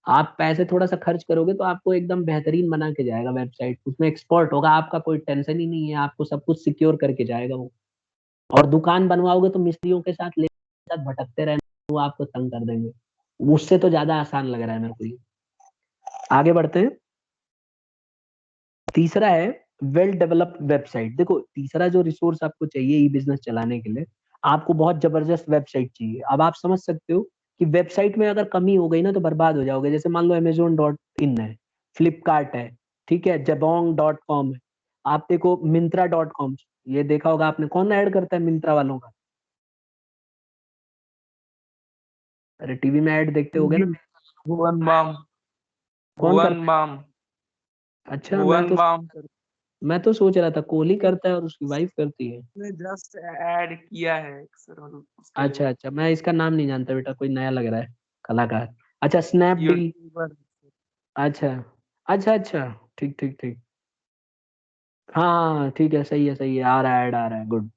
आप पैसे थोड़ा सा खर्च करोगे तो आपको एकदम बेहतरीन बना के जाएगा वेबसाइट, उसमें एक्सपर्ट होगा, आपका कोई टेंशन ही नहीं है, आपको सब कुछ सिक्योर करके जाएगा वो। और दुकान बनवाओगे तो मिस्त्रियों के साथ साथ भटकते रहना, वो आपको तंग कर देंगे। उससे तो ज्यादा आसान लग रहा है मेरे को ये। आगे बढ़ते हैं। तीसरा है वेल डेवलप्ड वेबसाइट। देखो तीसरा जो रिसोर्स आपको चाहिए ई बिजनेस चलाने के लिए, आपको बहुत जबरदस्त वेबसाइट चाहिए। अब आप समझ सकते हो कि वेबसाइट में अगर कमी हो गई ना तो बर्बाद हो जाओगे। जैसे मान लो Amazon.in है, फ्लिपकार्ट है, ठीक है, Jabong.com है, आप देखो Myntra.com, ये देखा होगा आपने, कौन ऐड करता है मिंत्रा वालों का? अरे टीवी में ऐड देखते होगे ना। भुवन बाम। कौन भुवन करता है? बाम। अच्छा, भुवन बाम सर मैं तो सोच रहा था कोहली करता है और उसकी वाइफ करती है। ने जस्ट ऐड किया है सर मतलब उसके अच्छा लिए अच्छा, मैं इसका नाम नहीं जानता बेटा, कोई नया लग रहा है कलाकार। अच्छा स्नैपडील। यूट्यूबर। अच्छा अच्छा अच्छा, ठीक ठीक ठीक। हाँ हाँ हाँ, ठीक है, सही है सही है, आ रहा है ऐड आ रहा है, गुड।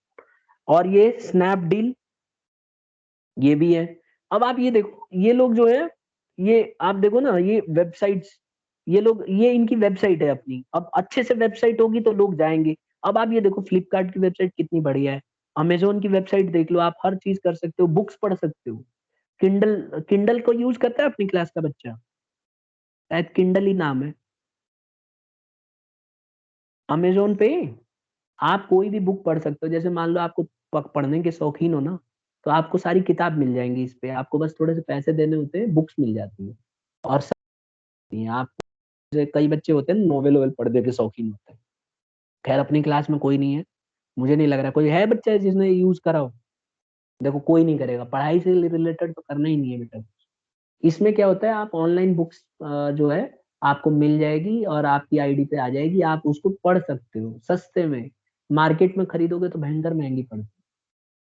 और ये स्नैपडील ये भी है। अब आप ये देखो, ये लोग जो है, ये आप देखो ना, ये वेबसाइट्स, ये लोग, ये इनकी वेबसाइट है अपनी। अब अच्छे से वेबसाइट होगी तो लोग जाएंगे। अब आप ये देखो फ्लिपकार्ट की वेबसाइट कितनी बढ़िया है, अमेजोन की वेबसाइट देख लो, आप हर चीज कर सकते हो, बुक्स पढ़ सकते हो। किंडल, किंडल को यूज करता है अपनी क्लास का बच्चा? शायद किंडल ही नाम है। अमेजोन पे आप कोई भी बुक पढ़ सकते हो। जैसे मान लो आपको पढ़ने के शौकीन हो ना, तो आपको सारी किताब मिल जाएंगी इस पे, आपको बस थोड़े से पैसे देने होते हैं, बुक्स मिल जाती है। और नहीं, आप जैसे कई बच्चे होते हैं नोवेल वोवेल पढ़ने के शौकीन होते हैं। खैर अपनी क्लास में कोई नहीं है, मुझे नहीं लग रहा कोई है बच्चा जिसने यूज करा हो। देखो कोई नहीं करेगा, पढ़ाई से रिलेटेड तो करना ही नहीं है बेटा। इसमें क्या होता है, आप ऑनलाइन बुक्स जो है आपको मिल जाएगी और आपकी आईडी पे आ जाएगी, आप उसको पढ़ सकते हो सस्ते में। मार्केट में खरीदोगे तो भयंकर महंगी पड़ती है।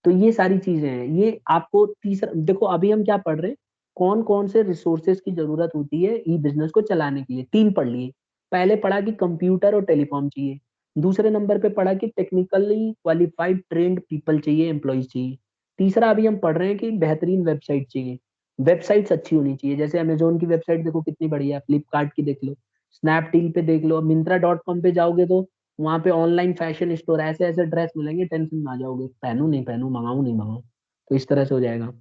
तो ये सारी चीजें हैं। ये आपको तीसरा देखो, अभी हम क्या पढ़ रहे हैं, कौन कौन से रिसोर्सेज की जरूरत होती है ई बिजनेस को चलाने के लिए। 3 पढ़ लिए। पहले पढ़ा कि कंप्यूटर और टेलीकॉम चाहिए। दूसरे नंबर पे पढ़ा कि टेक्निकली क्वालिफाइड ट्रेंड पीपल चाहिए, एम्प्लॉयज चाहिए। तीसरा अभी हम पढ़ रहे हैं कि बेहतरीन वेबसाइट चाहिए। वेबसाइट्स अच्छी होनी चाहिए, जैसे अमेजोन की वेबसाइट देखो कितनी बढ़िया है, फ्लिपकार्ट की देख लो, स्नैपडील पे देख लो, मिंत्रा.com पे जाओगे तो वहां पे ऑनलाइन फैशन स्टोर, ऐसे ऐसे ड्रेस मिलेंगे, टेंशन में आ जाओगे, पहनूं नहीं पहनूं, मंगाऊं नहीं मंगाऊं। तो इस तरह से हो जाएगा।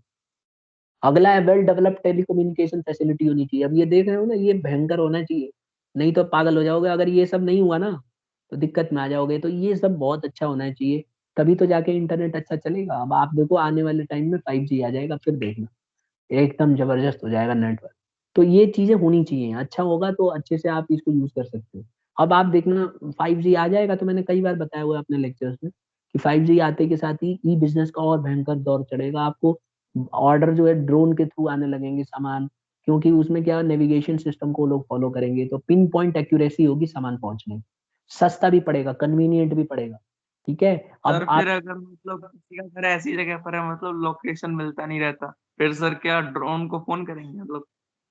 अगला है वेल डेवलप्ड टेलीकम्युनिकेशन फैसिलिटी होनी चाहिए। अब ये देख रहे हो ना, ये भयंकर होना चाहिए, नहीं तो पागल हो जाओगे। अगर ये सब नहीं हुआ ना तो दिक्कत में आ जाओगे। तो ये सब बहुत अच्छा होना चाहिए, तभी तो जाके इंटरनेट अच्छा चलेगा। अब आप देखो आने वाले टाइम में 5G आ जाएगा, फिर देखना एकदम जबरदस्त हो जाएगा नेटवर्क। तो ये चीजें होनी चाहिए, अच्छा होगा तो अच्छे से आप इसको यूज कर सकते हो। अब आप देखना 5G आ जाएगा तो मैंने कई बार बताया हुआ है अपने लेक्चर्स में कि 5G आते के साथ ही ई बिजनेस का और भयंकर दौर चढ़ेगा। आपको ऑर्डर जो है ड्रोन के थ्रू आने लगेंगे सामान, क्योंकि उसमें क्या नेविगेशन सिस्टम को लोग फॉलो करेंगे, तो पिन पॉइंट एक्यूरेसी होगी सामान पहुंचने की। सस्ता भी पड़ेगा, कन्वीनियंट भी पड़ेगा। ठीक है। अब सर आप फिर अगर मतलब किसी का घर ऐसी जगह पर है, मतलब लोकेशन मिलता नहीं रहता, फिर सर क्या ड्रोन को फोन करेंगे, मतलब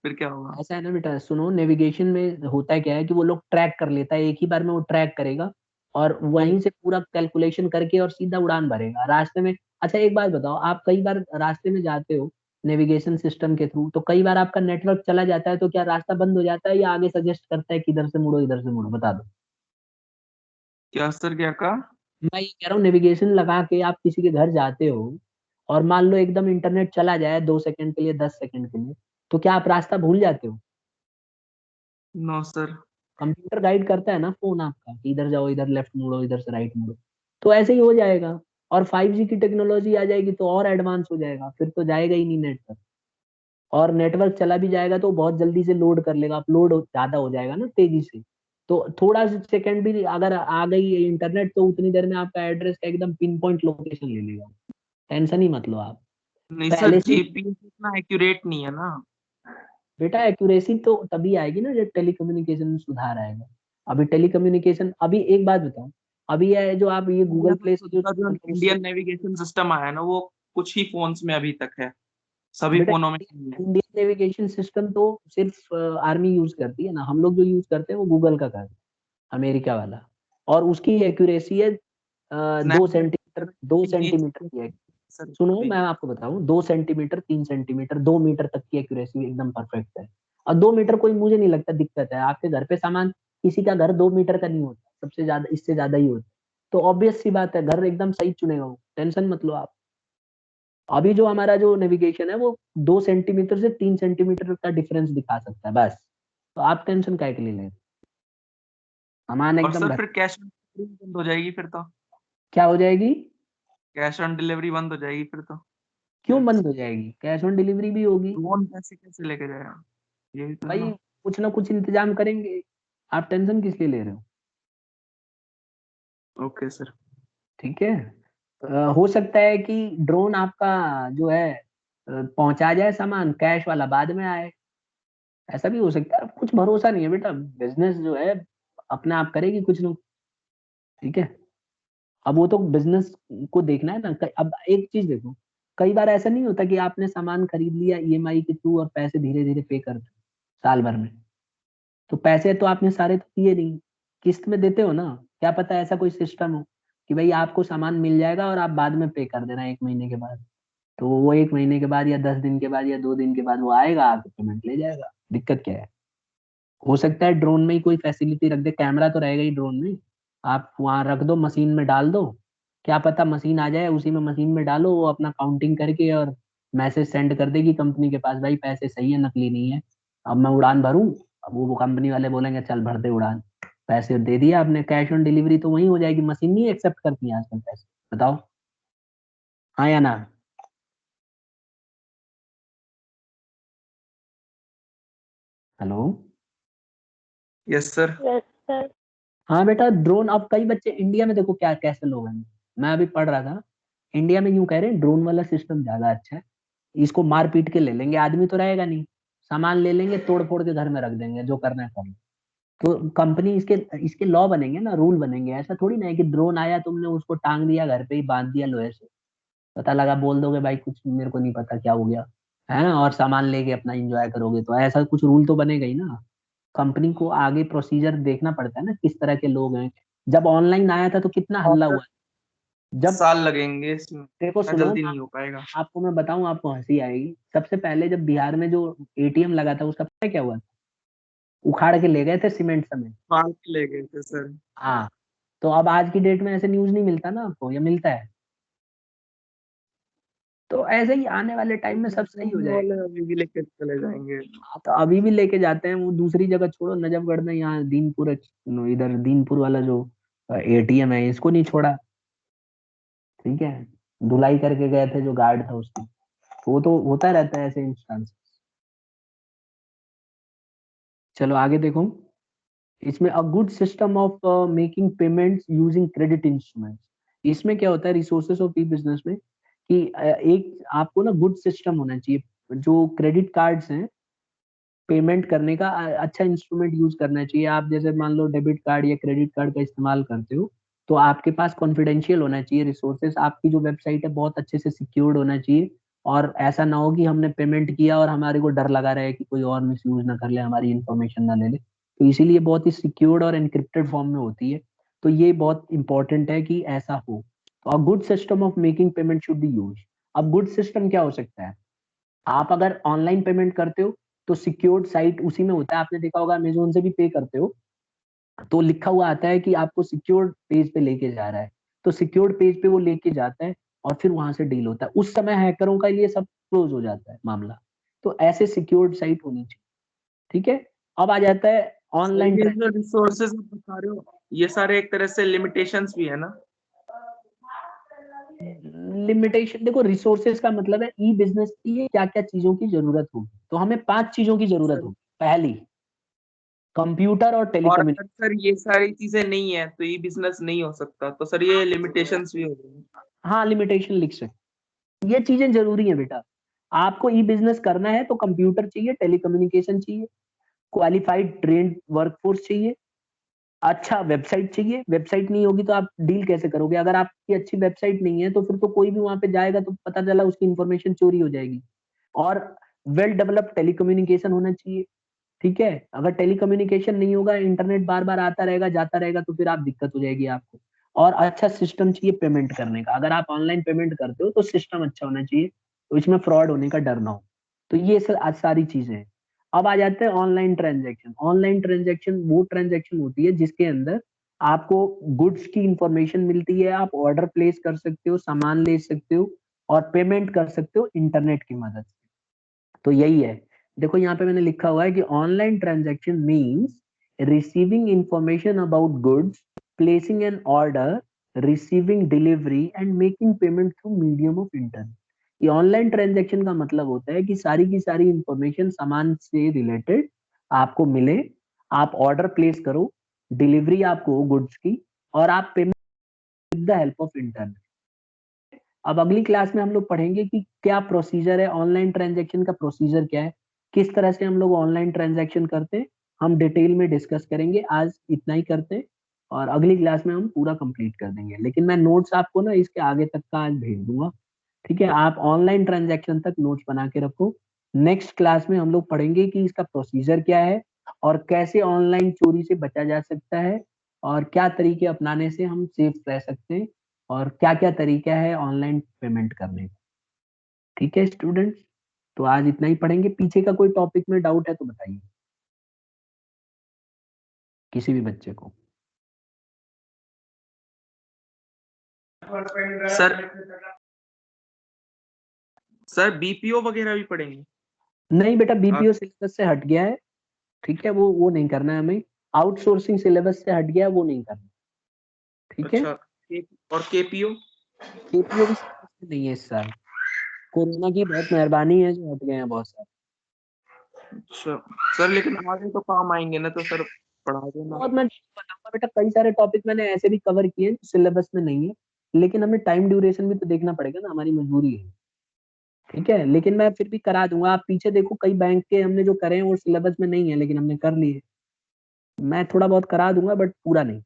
फिर क्या होगा? ऐसा है ना बेटा, सुनो, नेविगेशन में होता क्या है कि वो लोग ट्रैक कर लेता है, एक ही बार में वो ट्रैक करेगा और वहीं से पूरा कैलकुलेशन करके और सीधा उड़ान भरेगा रास्ते में। अच्छा एक बात बताओ, आप कई बार रास्ते में जाते हो नेविगेशन सिस्टम के थ्रू, तो कई बार आपका नेटवर्क चला जाता है, तो क्या रास्ता बंद हो जाता है या आगे सजेस्ट करता है कि इधर से मुड़ो इधर से मुड़ो, बता दो। क्या सर, क्या कहा? मैं ये कह रहा हूँ, नेविगेशन लगा के आप किसी के घर जाते हो और मान लो एकदम इंटरनेट चला जाए 2 सेकंड के लिए, 10 सेकंड के लिए, तो क्या आप रास्ता भूल जाते हो? No sir. कंप्यूटर गाइड करता है ना फोन आपका कि इधर जाओ, इधर लेफ्ट मुड़ो, इधर से राइट मुड़ो। तो ऐसे ही हो जाएगा। और 5G की टेक्नोलॉजी आ जाएगी तो और एडवांस हो जाएगा, फिर तो जाएगा ही नहीं नेट तक। और नेटवर्क चला भी जाएगा तो बहुत जल्दी से लोड कर लेगा, अपलोड ज्यादा हो जाएगा ना तेजी से। तो थोड़ा सा सेकंड भी अगर आ गई इंटरनेट तो उतनी देर में आपका एड्रेस का एकदम पिन पॉइंट लोकेशन ले लेगा। टेंशन ही मत लो आप। नहीं सर, पहले से जीपीएस इतना एक्यूरेट नहीं है ना। बेटा एक्यूरेसी तो तभी आएगी ना जब टेलीकम्युनिकेशन में सुधार आएगा। अभी टेलीकम्युनिकेशन, अभी एक बात बताओ, अभी ये जो आप ये इंडिया गूगल में प्ले से खुद जो का जो उससे इंडियन नेविगेशन सिस्टम आया है ना, वो कुछ ही फोन्स में अभी तक है, सभी बेटा फोनों में नहीं है। इंडियन नेविगेशन सिस्टम तो सिर्फ आर्मी यूज करती है ना, हम लोग जो यूज करते हैं वो गूगल का करते हैं, अमेरिका वाला। और उसकी एक्यूरेसी है 2 सेंटीमीटर, दो स्नैपड्रैगन सेंटीमीटर की है। सर सुनो अभी। मैं आपको बताऊं, 2 सेंटीमीटर, 3 सेंटीमीटर, 2 मीटर तक की एक्यूरेसी एकदम परफेक्ट है। और 2 मीटर कोई मुझे नहीं लगता दिक्कत है। आपके घर पे सामान, किसी का घर 2 मीटर का नहीं होता, सबसे ज्यादा इससे ज्यादा ही होता। तो ऑब्वियस सी बात है, घर एकदम सही चुनेगा वो, टेंशन मत लो आप। अभी जो हमारा जो नेविगेशन है वो 2 सेंटीमीटर से 3 सेंटीमीटर का डिफरेंस दिखा सकता है बस। तो आप टेंशन काहे के लिए ले रहे हो? सामान और एकदम सर घर। फिर कैश ऑन डिलीवरी बंद हो जाएगी फिर तो। क्या हो जाएगी? कैश ऑन डिलीवरी बंद हो जाएगी फिर तो। क्यों बंद हो जाएगी? कैश ऑन डिलीवरी भी होगी ड्रोन पैसे कैसे लेके जाएगा, ये भी तो है भाई, ना। कुछ ना कुछ इंतजाम करेंगे। आप टेंशन किस लिए ले रहे हो? Okay sir. ठीक है। हो सकता है कि ड्रोन आपका जो है पहुंचा जाए सामान, कैश वाला बाद में आए। ऐसा भी हो सकता है, अब कुछ भरोसा नहीं है बेटा। बिजनेस जो है अपने आप करेगी कुछ ना। ठीक है। अब वो तो बिजनेस को देखना है ना। अब एक चीज देखो, कई बार ऐसा नहीं होता कि आपने सामान खरीद लिया ईएमआई के थ्रू और पैसे धीरे धीरे पे कर दो साल भर में, तो पैसे तो आपने सारे तो दिए नहीं, किस्त में देते हो ना। क्या पता ऐसा कोई सिस्टम हो कि भाई आपको सामान मिल जाएगा और आप बाद में पे कर देना 1 महीने के बाद। तो वो 1 महीने के बाद या 10 दिन के बाद या 2 दिन के बाद वो आएगा, आपको पेमेंट ले जाएगा। दिक्कत क्या है? हो सकता है ड्रोन में ही कोई फैसिलिटी रख दे, कैमरा तो रहेगा ही ड्रोन में, आप वहां रख दो, मशीन में डाल दो। क्या पता मशीन आ जाए, उसी में मशीन में डालो, वो अपना काउंटिंग करके और मैसेज सेंड कर देगी कंपनी के पास, भाई पैसे सही है, नकली नहीं है, अब मैं उड़ान भरूं। अब वो कंपनी वाले बोलेंगे चल भर दे उड़ान, पैसे दे दिया आपने। कैश ऑन डिलीवरी तो वही हो जाएगी, मशीन नहीं एक्सेप्ट करती है आजकल पैसे। बताओ हाँ या ना? Hello. Yes sir. Yes sir. हाँ बेटा, ड्रोन अब कई बच्चे इंडिया में देखो क्या कैसे लोग हैं। मैं अभी पढ़ रहा था, इंडिया में यूं कह रहे हैं ड्रोन वाला सिस्टम ज्यादा अच्छा है, इसको मार पीट के ले लेंगे, आदमी तो रहेगा नहीं, सामान ले लेंगे, तोड़ फोड़ के घर में रख देंगे, जो करना है कर लो। तो कंपनी इसके इसके लॉ बनेंगे ना, रूल बनेंगे। ऐसा थोड़ी ना है कि ड्रोन आया तुमने उसको टांग दिया घर पे ही बांध दिया लोहे से। पता लगा बोल दोगे भाई कुछ मेरे को नहीं पता क्या हो गया, है ना, और सामान लेके अपना एंजॉय करोगे, तो ऐसा कुछ रूल तो बनेगा ही ना। कंपनी को आगे प्रोसीजर देखना पड़ता है ना, किस तरह के लोग हैं। जब ऑनलाइन आया था तो कितना और हल्ला हुआ। जब साल लगेंगे इसमें, देखो इतना सुनो, जल्दी नहीं हो पाएगा। आपको मैं बताऊं, आपको हंसी आएगी। सबसे पहले जब बिहार में जो एटीएम लगा था उसका पता है क्या हुआ था? उखाड़ के ले गए थे सीमेंट समेत। फाड़ के ले गए थे सर। हाँ। तो अब आज की डेट में ऐसे न्यूज नहीं मिलता ना आपको, या मिलता है? तो ऐसे ही आने वाले टाइम में सब सही हो जाएगा। वाले अभी भी लेके चले जाएंगे। हाँ, तो अभी भी लेके जाते हैं, वो दूसरी जगह छोड़ो, नजफगढ़ में यहाँ दीनपुर, इधर दीनपुर वाला जो एटीएम है, इसको नहीं छोड़ा। ठीक है, धुलाई करके गए थे जो गार्ड था उसकी। तो वो तो होता रहता है ऐसे इंस्टेंस। चलो आगे देखो। इसमें a good system of making payments using credit instruments. इसमें क्या होता है रिसोर्सेज ऑफ ई बिजनेस में, कि एक आपको ना गुड सिस्टम होना चाहिए। जो क्रेडिट कार्ड्स हैं, पेमेंट करने का अच्छा इंस्ट्रूमेंट यूज करना चाहिए। आप जैसे मान लो डेबिट कार्ड या क्रेडिट कार्ड का इस्तेमाल करते हो, तो आपके पास कॉन्फिडेंशियल होना चाहिए रिसोर्सेस। आपकी जो वेबसाइट है बहुत अच्छे से सिक्योर्ड होना चाहिए। और ऐसा ना हो कि हमने पेमेंट किया और हमारे को डर लगा रहा है कि कोई और मिस यूज ना कर ले, हमारी इंफॉर्मेशन ना ले ले। तो इसीलिए बहुत ही सिक्योर्ड और एनक्रिप्टेड फॉर्म में होती है। तो ये बहुत इंपॉर्टेंट है कि ऐसा हो। तो a good system of making payment should be use. अब गुड सिस्टम क्या हो सकता है? आप अगर ऑनलाइन पेमेंट करते हो तो सिक्योर्ड साइट उसी में होता है। आपने देखा होगा अमेजोन से भी पे करते हो तो लिखा हुआ आता है कि आपको सिक्योर्ड पेज पे लेके जा रहा है। तो सिक्योर्ड पेज पे वो लेके जाता है और फिर वहां से डील होता है। उस समय हैकरों का लिए सब क्लोज हो जाता है मामला। तो ऐसे सिक्योर्ड साइट होनी चाहिए। ठीक है, अब आ जाता है सर ऑनलाइन। ये जो रिसोर्सेज आप बता रहे हो, ये सारे एक तरह से लिमिटेशंस भी है ना। लिमिटेशन देखो, रिसोर्सेज का मतलब है ई बिजनेस की क्या क्या चीजों की जरूरत होगी। तो हमें 5 चीजों की जरूरत सर होगी। पहली, कंप्यूटर और और टेलीकम्युनिकेशन। अगर सर ये सारी चीजें नहीं है तो ये बिजनेस नहीं हो सकता, तो सर ये लिमिटेशंस भी हो गई। हाँ, लिमिटेशन लिख सकते। ये चीजें जरूरी है बेटा। आपको ई बिजनेस करना है तो कंप्यूटर चाहिए, टेलीकम्युनिकेशन चाहिए, क्वालिफाइड ट्रेंड वर्कफोर्स चाहिए, अच्छा वेबसाइट चाहिए। वेबसाइट नहीं होगी तो आप डील कैसे करोगे? अगर आपकी अच्छी वेबसाइट नहीं है तो फिर तो कोई भी वहां पे जाएगा तो पता चला उसकी इंफॉर्मेशन चोरी हो जाएगी। और वेल डेवलप्ड टेलीकम्युनिकेशन होना चाहिए। ठीक है, अगर टेलीकम्युनिकेशन नहीं होगा, इंटरनेट बार बार आता रहेगा जाता रहेगा, तो फिर आप दिक्कत हो जाएगी आपको। और अच्छा सिस्टम चाहिए पेमेंट करने का। अगर आप ऑनलाइन पेमेंट करते हो तो सिस्टम अच्छा होना चाहिए, तो इसमें फ्रॉड होने का डर ना हो। तो ये आज सारी चीजें हैं। अब आ जाते हैं ऑनलाइन ट्रांजेक्शन। ऑनलाइन ट्रांजेक्शन वो ट्रांजेक्शन होती है जिसके अंदर आपको गुड्स की इंफॉर्मेशन मिलती है, आप ऑर्डर प्लेस कर सकते हो, सामान ले सकते हो और पेमेंट कर सकते हो इंटरनेट की मदद से। तो यही है। देखो यहाँ पे मैंने लिखा हुआ है कि online transaction means receiving information about goods, placing an order, receiving delivery and making payment through medium of internet. ये ऑनलाइन ट्रांजैक्शन का मतलब होता है कि सारी की सारी इंफॉर्मेशन सामान से रिलेटेड आपको मिले, आप ऑर्डर प्लेस करो, डिलीवरी आपको गुड्स की, और आप payment with the help of internet. अब अगली क्लास में हम लोग पढ़ेंगे कि क्या प्रोसीजर है, ऑनलाइन ट्रांजैक्शन का प्रोसीजर क्या है, किस तरह से हम लोग ऑनलाइन ट्रांजैक्शन करते हैं। हम डिटेल में डिस्कस करेंगे। आज इतना ही करते हैं और अगली क्लास में हम पूरा कंप्लीट कर देंगे। लेकिन मैं नोट्स आपको ना इसके आगे तक का आज भेज दूंगा। ठीक है, आप ऑनलाइन ट्रांजैक्शन तक नोट्स बना के रखो। नेक्स्ट क्लास में हम लोग पढ़ेंगे कि इसका प्रोसीजर क्या है और कैसे ऑनलाइन चोरी से बचा जा सकता है और क्या तरीके अपनाने से हम सेफ रह सकते हैं और क्या क्या तरीका है ऑनलाइन पेमेंट करने का। ठीक है स्टूडेंट्स, तो आज इतना ही पढ़ेंगे। पीछे का कोई टॉपिक में डाउट है तो बताइए, किसी भी बच्चे को। सर सर बीपीओ वगैरह भी पढ़ेंगे? नहीं बेटा, बीपीओ सिलेबस से हट गया है। ठीक है, वो नहीं करना है हमें। आउटसोर्सिंग सिलेबस से हट गया है, वो नहीं करना। ठीक है, अच्छा, और केपीओ? केपीओ भी सिलेबस में नहीं है इस साल। कोरोना की बहुत मेहरबानी है जो हट गए हैं बहुत सारे। अच्छा सर, लेकिन आगे तो काम आएंगे ना, तो सर पढ़ा देना। और मैं बताऊंगा बेटा, कई सारे टॉपिक मैंने ऐसे भी कवर किए हैं जो सिलेबस में नहीं है, लेकिन हमें टाइम ड्यूरेशन भी तो देखना पड़ेगा ना, हमारी मजबूरी है। ठीक है, लेकिन मैं फिर भी करा दूंगा। आप पीछे देखो, कई बैंक के हमने जो करे हैं वो सिलेबस में नहीं है लेकिन हमने कर लिए। मैं थोड़ा बहुत करा दूंगा बट पूरा नहीं।